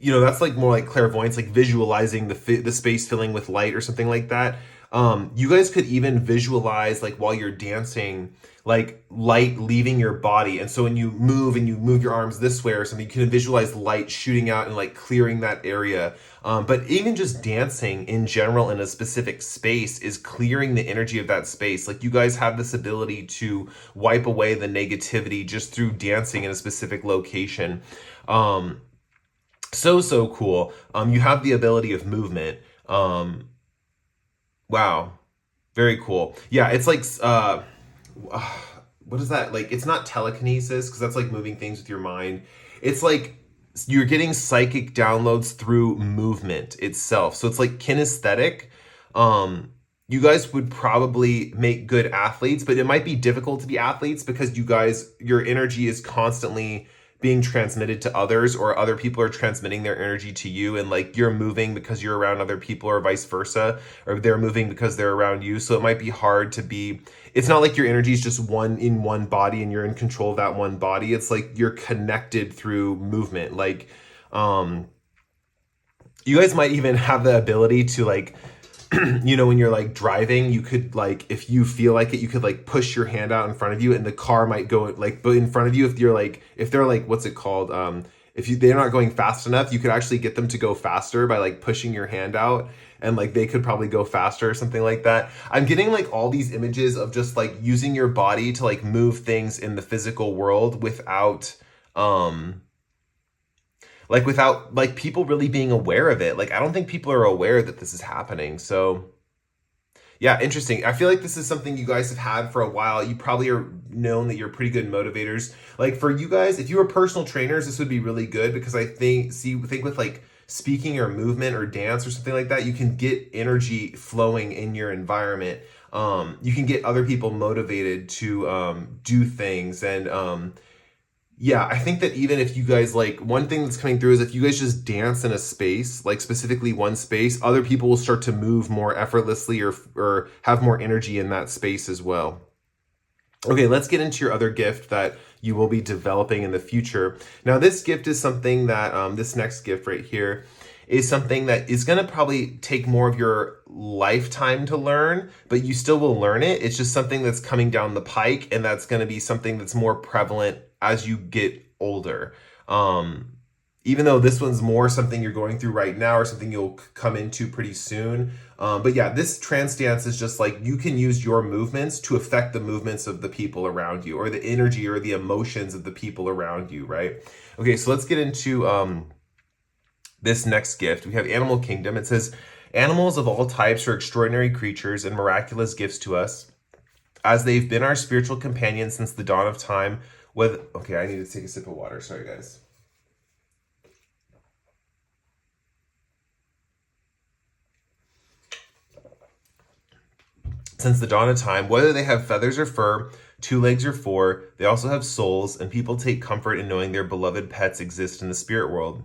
that's like more like clairvoyance, like visualizing the space filling with light or something like that. You guys could even visualize, like while you're dancing, like light leaving your body. And so when you move your arms this way or something, you can visualize light shooting out and like clearing that area. But even just dancing in general in a specific space is clearing the energy of that space. Like you guys have this ability to wipe away the negativity just through dancing in a specific location. So cool. You have the ability of movement. Wow. Very cool. Yeah, it's like, what is that? Like, it's not telekinesis, because that's like moving things with your mind. It's like you're getting psychic downloads through movement itself. So it's like kinesthetic. You guys would probably make good athletes, but it might be difficult to be athletes because your energy is constantly being transmitted to others, or other people are transmitting their energy to you, and like you're moving because you're around other people, or vice versa, or they're moving because they're around you. So it might be hard to be, it's not like your energy is just one body and you're in control of that one body. It's like you're connected through movement. Like you guys might even have the ability to like when you're like driving, you could like, if you feel like it, you could like push your hand out in front of you and the car might go like in front of you. If they're like, what's it called? They're not going fast enough, you could actually get them to go faster by like pushing your hand out, and like they could probably go faster or something like that. I'm getting like all these images of just like using your body to like move things in the physical world without people really being aware of it. Like, I don't think people are aware that this is happening. So yeah, interesting. I feel like this is something you guys have had for a while. You probably are known that you're pretty good motivators. Like for you guys, if you were personal trainers, this would be really good, because I think with like speaking or movement or dance or something like that, you can get energy flowing in your environment. You can get other people motivated to do things. And yeah, I think that even if you guys, like, one thing that's coming through is if you guys just dance in a space, like specifically one space, other people will start to move more effortlessly, or have more energy in that space as well. Okay, let's get into your other gift that you will be developing in the future. Now, this gift is something that, this next gift right here is something that is going to probably take more of your lifetime to learn, but you still will learn it. It's just something that's coming down the pike, and that's going to be something that's more prevalent as you get older. Even though this one's more something you're going through right now, or something you'll come into pretty soon. But yeah, this trance dance is just like, you can use your movements to affect the movements of the people around you, or the energy or the emotions of the people around you, right? Okay, so let's get into this next gift. We have Animal Kingdom. It says, animals of all types are extraordinary creatures and miraculous gifts to us, as they've been our spiritual companions since the dawn of time. Okay, I need to take a sip of water. Sorry, guys. Since the dawn of time, whether they have feathers or fur, 2 legs or 4, they also have souls, and people take comfort in knowing their beloved pets exist in the spirit world.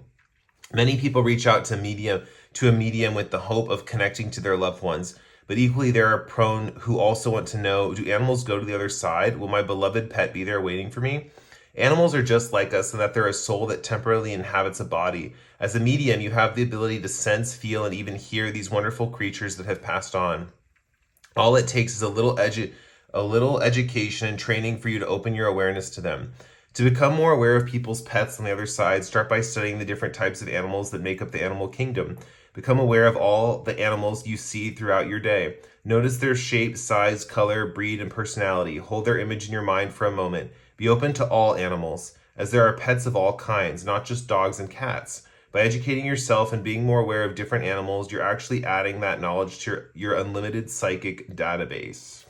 Many people reach out to a medium with the hope of connecting to their loved ones, but equally there are prone who also want to know, do animals go to the other side? Will my beloved pet be there waiting for me? Animals are just like us in that they're a soul that temporarily inhabits a body. As a medium, you have the ability to sense, feel, and even hear these wonderful creatures that have passed on. All it takes is a little education and training for you to open your awareness to them. To become more aware of people's pets on the other side, start by studying the different types of animals that make up the animal kingdom. Become aware of all the animals you see throughout your day. Notice their shape, size, color, breed, and personality. Hold their image in your mind for a moment. Be open to all animals, as there are pets of all kinds, not just dogs and cats. By educating yourself and being more aware of different animals, you're actually adding that knowledge to your unlimited psychic database.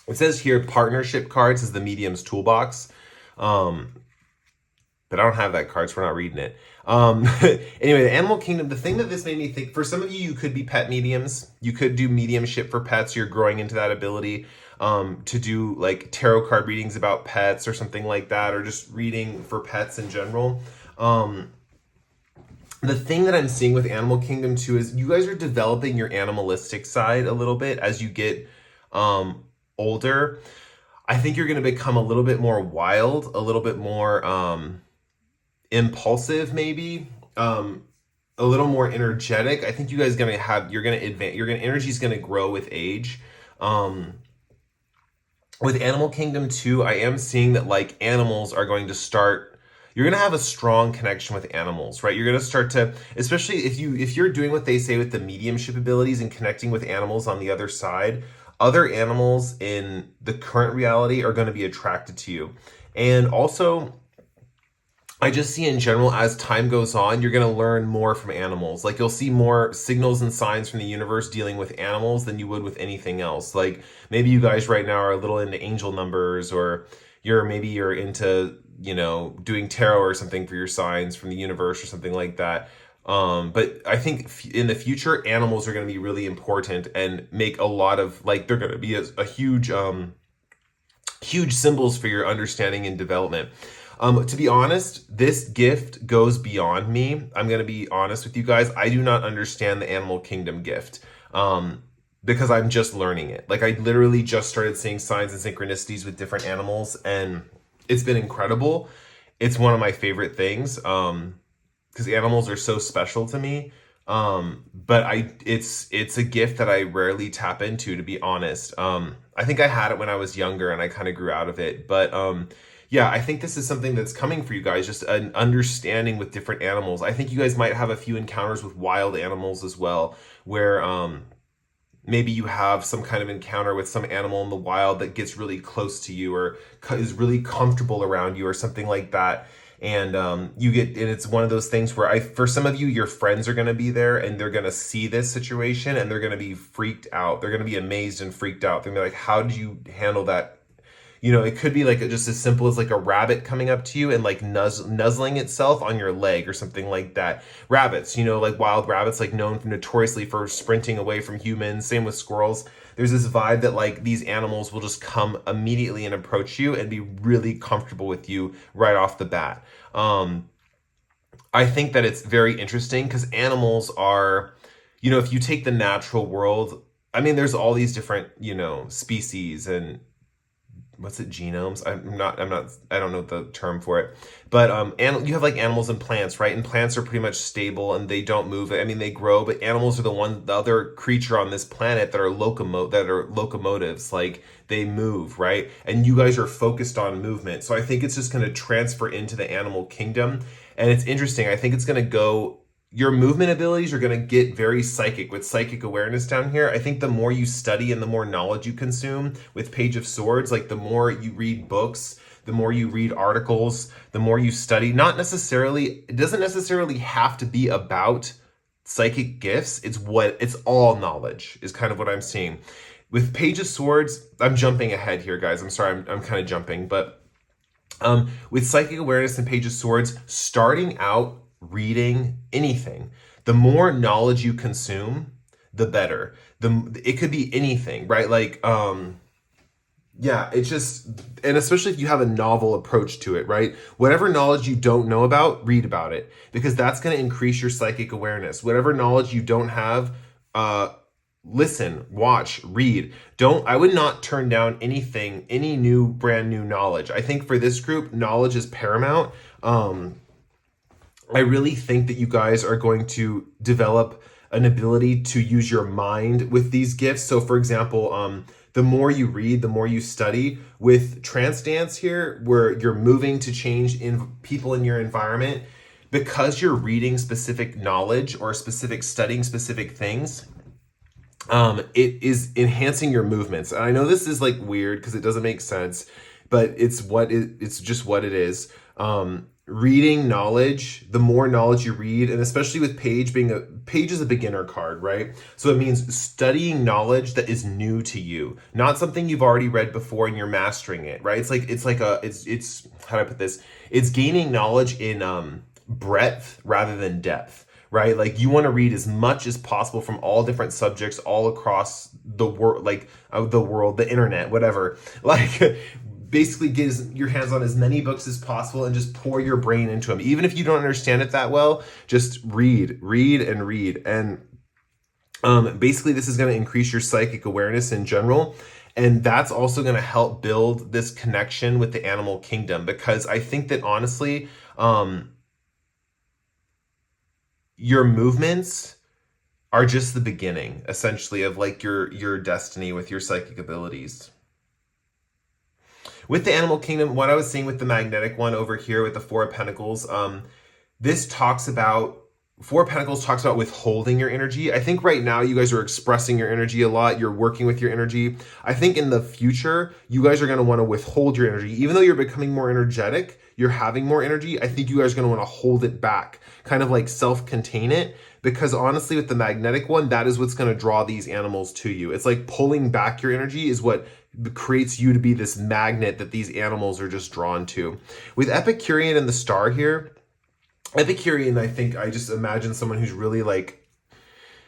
It says here, partnership cards is the medium's toolbox. But I don't have that card, so we're not reading it. Anyway, the Animal Kingdom, the thing that this made me think, for some of you, you could be pet mediums. You could do mediumship for pets. You're growing into that ability to do like tarot card readings about pets or something like that, or just reading for pets in general. The thing that I'm seeing with Animal Kingdom too is you guys are developing your animalistic side a little bit as you get older. I think you're going to become a little bit more wild, a little bit more impulsive, maybe a little more energetic. I think you guys energy is going to grow with age. With Animal Kingdom 2, I am seeing that like animals are going to start, you're going to have a strong connection with animals, right? You're going to start to, especially if you're doing what they say with the mediumship abilities and connecting with animals on the other side, other animals in the current reality are going to be attracted to you. And also, I just see in general, as time goes on, you're going to learn more from animals. Like you'll see more signals and signs from the universe dealing with animals than you would with anything else. Like maybe you guys right now are a little into angel numbers, or you're into, doing tarot or something for your signs from the universe or something like that. But I think in the future, animals are going to be really important and make a lot of, like, they're going to be a huge, huge symbols for your understanding and development. To be honest, this gift goes beyond me. I'm going to be honest with you guys. I do not understand the animal kingdom gift. Because I'm just learning it. Like I literally just started seeing signs and synchronicities with different animals, and it's been incredible. It's one of my favorite things. Because animals are so special to me. But it's a gift that I rarely tap into, to be honest. I think I had it when I was younger and I kind of grew out of it. But yeah, I think this is something that's coming for you guys, just an understanding with different animals. I think you guys might have a few encounters with wild animals as well, where maybe you have some kind of encounter with some animal in the wild that gets really close to you or is really comfortable around you or something like that. And and it's one of those things where for some of you, your friends are going to be there and they're going to see this situation and they're going to be freaked out. They're going to be amazed and freaked out. They're going to be like, how did you handle that? You know, it could be like just as simple as like a rabbit coming up to you and like nuzzling itself on your leg or something like that. Rabbits, you know, like wild rabbits, like known notoriously for sprinting away from humans. Same with squirrels. There's this vibe that like these animals will just come immediately and approach you and be really comfortable with you right off the bat. I think that it's very interesting because animals are, you know, if you take the natural world, I mean, there's all these different, you know, species and what's it, genomes? I don't know the term for it, but you have like animals and plants, right? And plants are pretty much stable and they don't move. I mean, they grow, but animals are the other creature on this planet that are locomotives, like they move, right? And you guys are focused on movement. So I think it's just going to transfer into the animal kingdom. And it's interesting. I think it's going to go, your movement abilities are going to get very psychic with psychic awareness down here. I think the more you study and the more knowledge you consume with Page of Swords, like the more you read books, the more you read articles, the more you study, it doesn't necessarily have to be about psychic gifts. It's all knowledge is kind of what I'm seeing. With Page of Swords, I'm jumping ahead here, guys. I'm sorry, I'm kind of jumping, but with psychic awareness and Page of Swords, starting out reading anything, the more knowledge you consume, the better. It could be anything, right? Like yeah, it's just, and especially if you have a novel approach to it, right? Whatever knowledge you don't know about, read about it, because that's going to increase your psychic awareness. Whatever knowledge you don't have, listen, watch, read. I would not turn down any brand new knowledge. I think for this group, knowledge is paramount. I really think that you guys are going to develop an ability to use your mind with these gifts. So for example, the more you read, the more you study. With trance dance here, where you're moving to change in people in your environment, because you're reading specific knowledge or studying specific things, it is enhancing your movements. And I know this is like weird because it doesn't make sense, but it's just what it is. Reading knowledge, the more knowledge you read, and especially with Page is a beginner card, right? So it means studying knowledge that is new to you, not something you've already read before and you're mastering it, right? It's how do I put this? It's gaining knowledge in breadth rather than depth, right? Like you want to read as much as possible from all different subjects all across the world, the internet, whatever. Like basically get your hands on as many books as possible and just pour your brain into them. Even if you don't understand it that well, just read. And basically this is going to increase your psychic awareness in general. And that's also going to help build this connection with the animal kingdom, because I think that honestly, your movements are just the beginning, essentially, of like your destiny with your psychic abilities. With the animal kingdom, what I was seeing with the magnetic one over here with the Four of Pentacles, Four of Pentacles talks about withholding your energy. I think right now you guys are expressing your energy a lot. You're working with your energy. I think in the future, you guys are going to want to withhold your energy. Even though you're becoming more energetic, you're having more energy, I think you guys are going to want to hold it back, kind of like self-contain it. Because honestly, with the magnetic one, that is what's going to draw these animals to you. It's like pulling back your energy is what creates you to be this magnet that these animals are just drawn to. With Epicurean and the star here, Epicurean, I just imagine someone who's really like,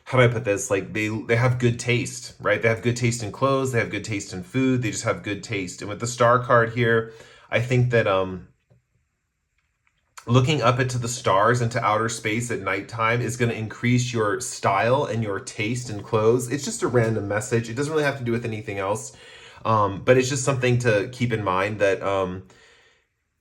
how do I put this? Like they have good taste, right? They have good taste in clothes. They have good taste in food. They just have good taste. And with the star card here, I think that looking up into the stars, into outer space at nighttime is going to increase your style and your taste in clothes. It's just a random message. It doesn't really have to do with anything else. But it's just something to keep in mind that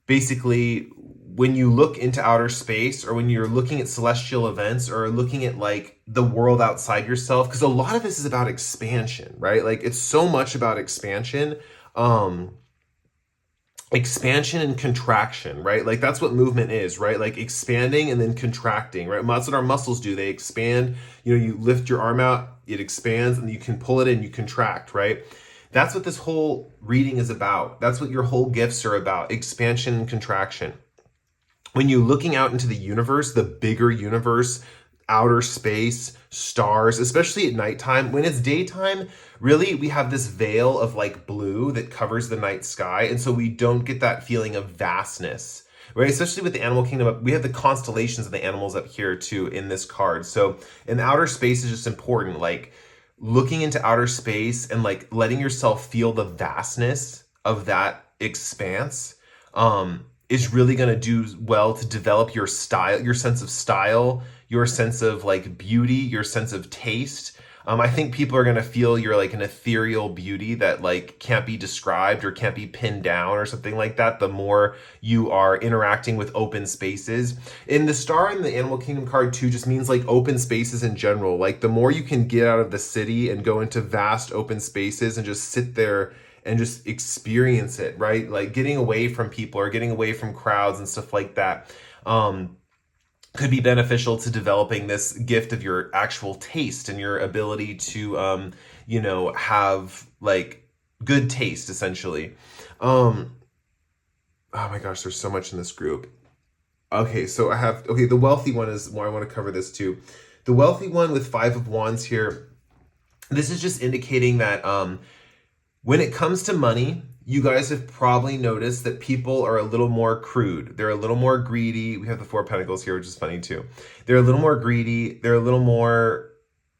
basically when you look into outer space, or when you're looking at celestial events, or looking at like the world outside yourself, because a lot of this is about expansion, right? Like it's so much about expansion. Expansion and contraction, right? Like that's what movement is, right? Like expanding and then contracting, right? That's what our muscles do. They expand. You lift your arm out, it expands, and you can pull it in, you contract, right? That's what this whole reading is about. That's what your whole gifts are about: expansion and contraction. When you're looking out into the universe, the bigger universe, outer space, stars, especially at nighttime. When it's daytime, really, we have this veil of like blue that covers the night sky. And so we don't get that feeling of vastness, right? Especially with the animal kingdom, we have the constellations of the animals up here too in this card. So in outer space is just important, like looking into outer space and like letting yourself feel the vastness of that expanse. Is really going to do well to develop your style, your sense of style, your sense of like beauty, your sense of taste. I think people are going to feel you're like an ethereal beauty that like can't be described or can't be pinned down or something like that, the more you are interacting with open spaces. And the star in the Animal Kingdom card too just means like open spaces in general. Like the more you can get out of the city and go into vast open spaces and just sit there and just experience it, right? Like getting away from people or getting away from crowds and stuff like that could be beneficial to developing this gift of your actual taste and your ability to, have like good taste, essentially. Oh my gosh, there's so much in this group. Okay, so the wealthy one is why I want to cover this too. The wealthy one with 5 of Wands here, this is just indicating that when it comes to money, you guys have probably noticed that people are a little more crude. They're a little more greedy. We have the 4 of Pentacles here, which is funny too. They're a little more greedy. They're a little more,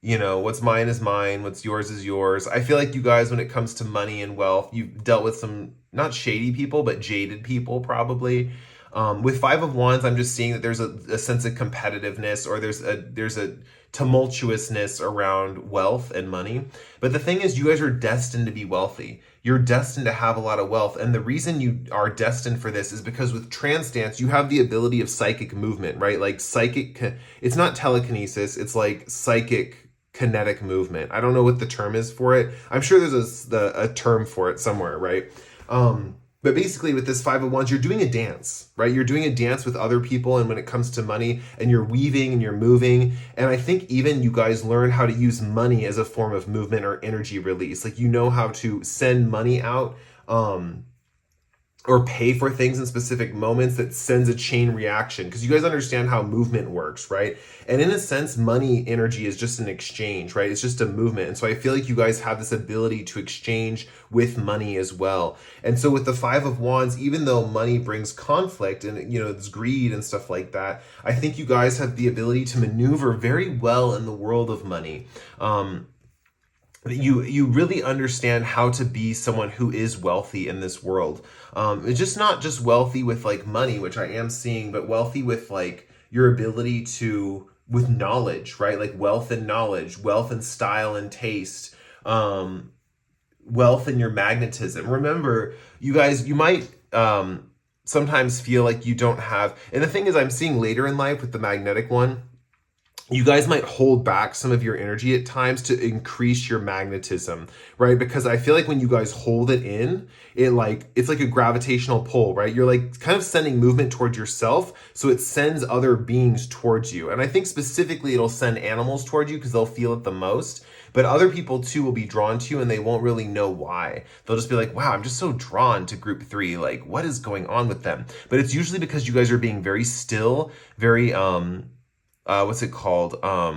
what's mine is mine. What's yours is yours. I feel like you guys, when it comes to money and wealth, you've dealt with some, not shady people, but jaded people probably. With 5 of Wands, I'm just seeing that there's a sense of competitiveness, or there's a tumultuousness around wealth and money. But the thing is, you guys are destined to be wealthy. You're destined to have a lot of wealth. And the reason you are destined for this is because with trance dance, you have the ability of psychic movement, right? Like it's not telekinesis, it's like psychic kinetic movement. I don't know what the term is for it. I'm sure there's a term for it somewhere, right? But basically with this 5 of Wands, you're doing a dance, right? You're doing a dance with other people, and when it comes to money, and you're weaving and you're moving. And I think even you guys learn how to use money as a form of movement or energy release. Like you know how to send money out, or pay for things in specific moments that sends a chain reaction, because you guys understand how movement works, right? And in a sense, money energy is just an exchange, right? It's just a movement. And so I feel like you guys have this ability to exchange with money as well. And so with the 5 of Wands, even though money brings conflict and it's greed and stuff like that, I think you guys have the ability to maneuver very well in the world of money. You really understand how to be someone who is wealthy in this world. It's just not just wealthy with like money, which I am seeing, but wealthy with like your ability with knowledge, right? Like wealth and knowledge, wealth and style and taste, wealth and your magnetism. Remember, you guys, you might sometimes feel like you don't have, and the thing is, I'm seeing later in life with the magnetic one, you guys might hold back some of your energy at times to increase your magnetism, right? Because I feel like when you guys hold it in, it's like a gravitational pull, right? You're like kind of sending movement towards yourself, so it sends other beings towards you. And I think specifically it'll send animals towards you because they'll feel it the most. But other people too will be drawn to you, and they won't really know why. They'll just be like, wow, I'm just so drawn to group 3. Like, what is going on with them? But it's usually because you guys are being very still, very what's it called? How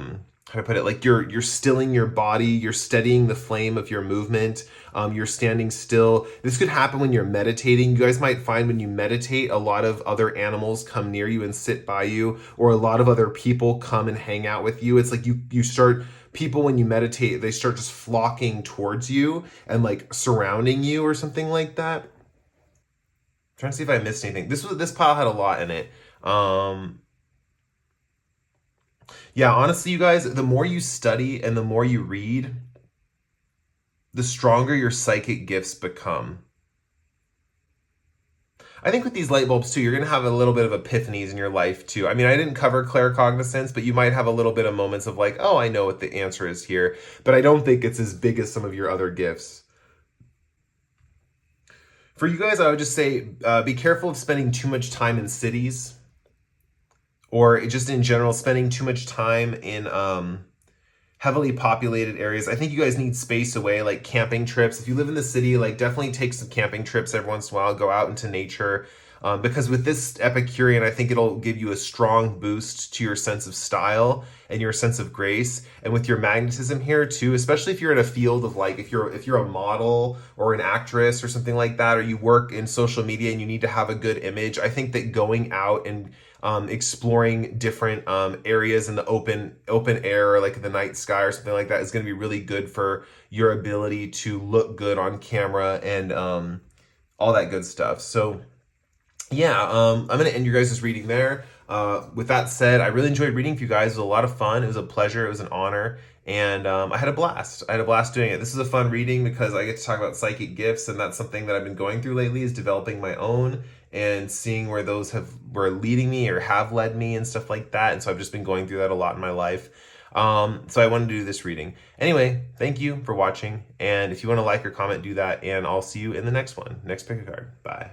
do I put it? Like you're stilling your body, you're steadying the flame of your movement, you're standing still. This could happen when you're meditating. You guys might find when you meditate, a lot of other animals come near you and sit by you, or a lot of other people come and hang out with you. It's like you start, people when you meditate, they start just flocking towards you and like surrounding you or something like that. I'm trying to see if I missed anything. This pile had a lot in it. Um, yeah, honestly, you guys, the more you study and the more you read, the stronger your psychic gifts become. I think with these light bulbs too, you're going to have a little bit of epiphanies in your life too. I mean, I didn't cover claircognizance, but you might have a little bit of moments of like, oh, I know what the answer is here. But I don't think it's as big as some of your other gifts. For you guys, I would just say be careful of spending too much time in cities, or just in general, spending too much time in heavily populated areas. I think you guys need space away, like camping trips. If you live in the city, like definitely take some camping trips every once in a while, go out into nature. Because with this Epicurean, I think it'll give you a strong boost to your sense of style and your sense of grace. And with your magnetism here too, especially if you're in a field of like, if you're a model or an actress or something like that, or you work in social media and you need to have a good image, I think that going out and exploring different areas in the open air, or like the night sky or something like that, is going to be really good for your ability to look good on camera and all that good stuff. So yeah, I'm going to end your guys' reading there. With that said, I really enjoyed reading for you guys. It was a lot of fun. It was a pleasure. It was an honor. And I had a blast. I had a blast doing it. This is a fun reading because I get to talk about psychic gifts, and that's something that I've been going through lately, is developing my own and seeing where those were leading me or have led me and stuff like that. And so I've just been going through that a lot in my life. So I wanted to do this reading. Anyway, thank you for watching. And if you want to like or comment, do that. And I'll see you in the next one. Next pick a card. Bye.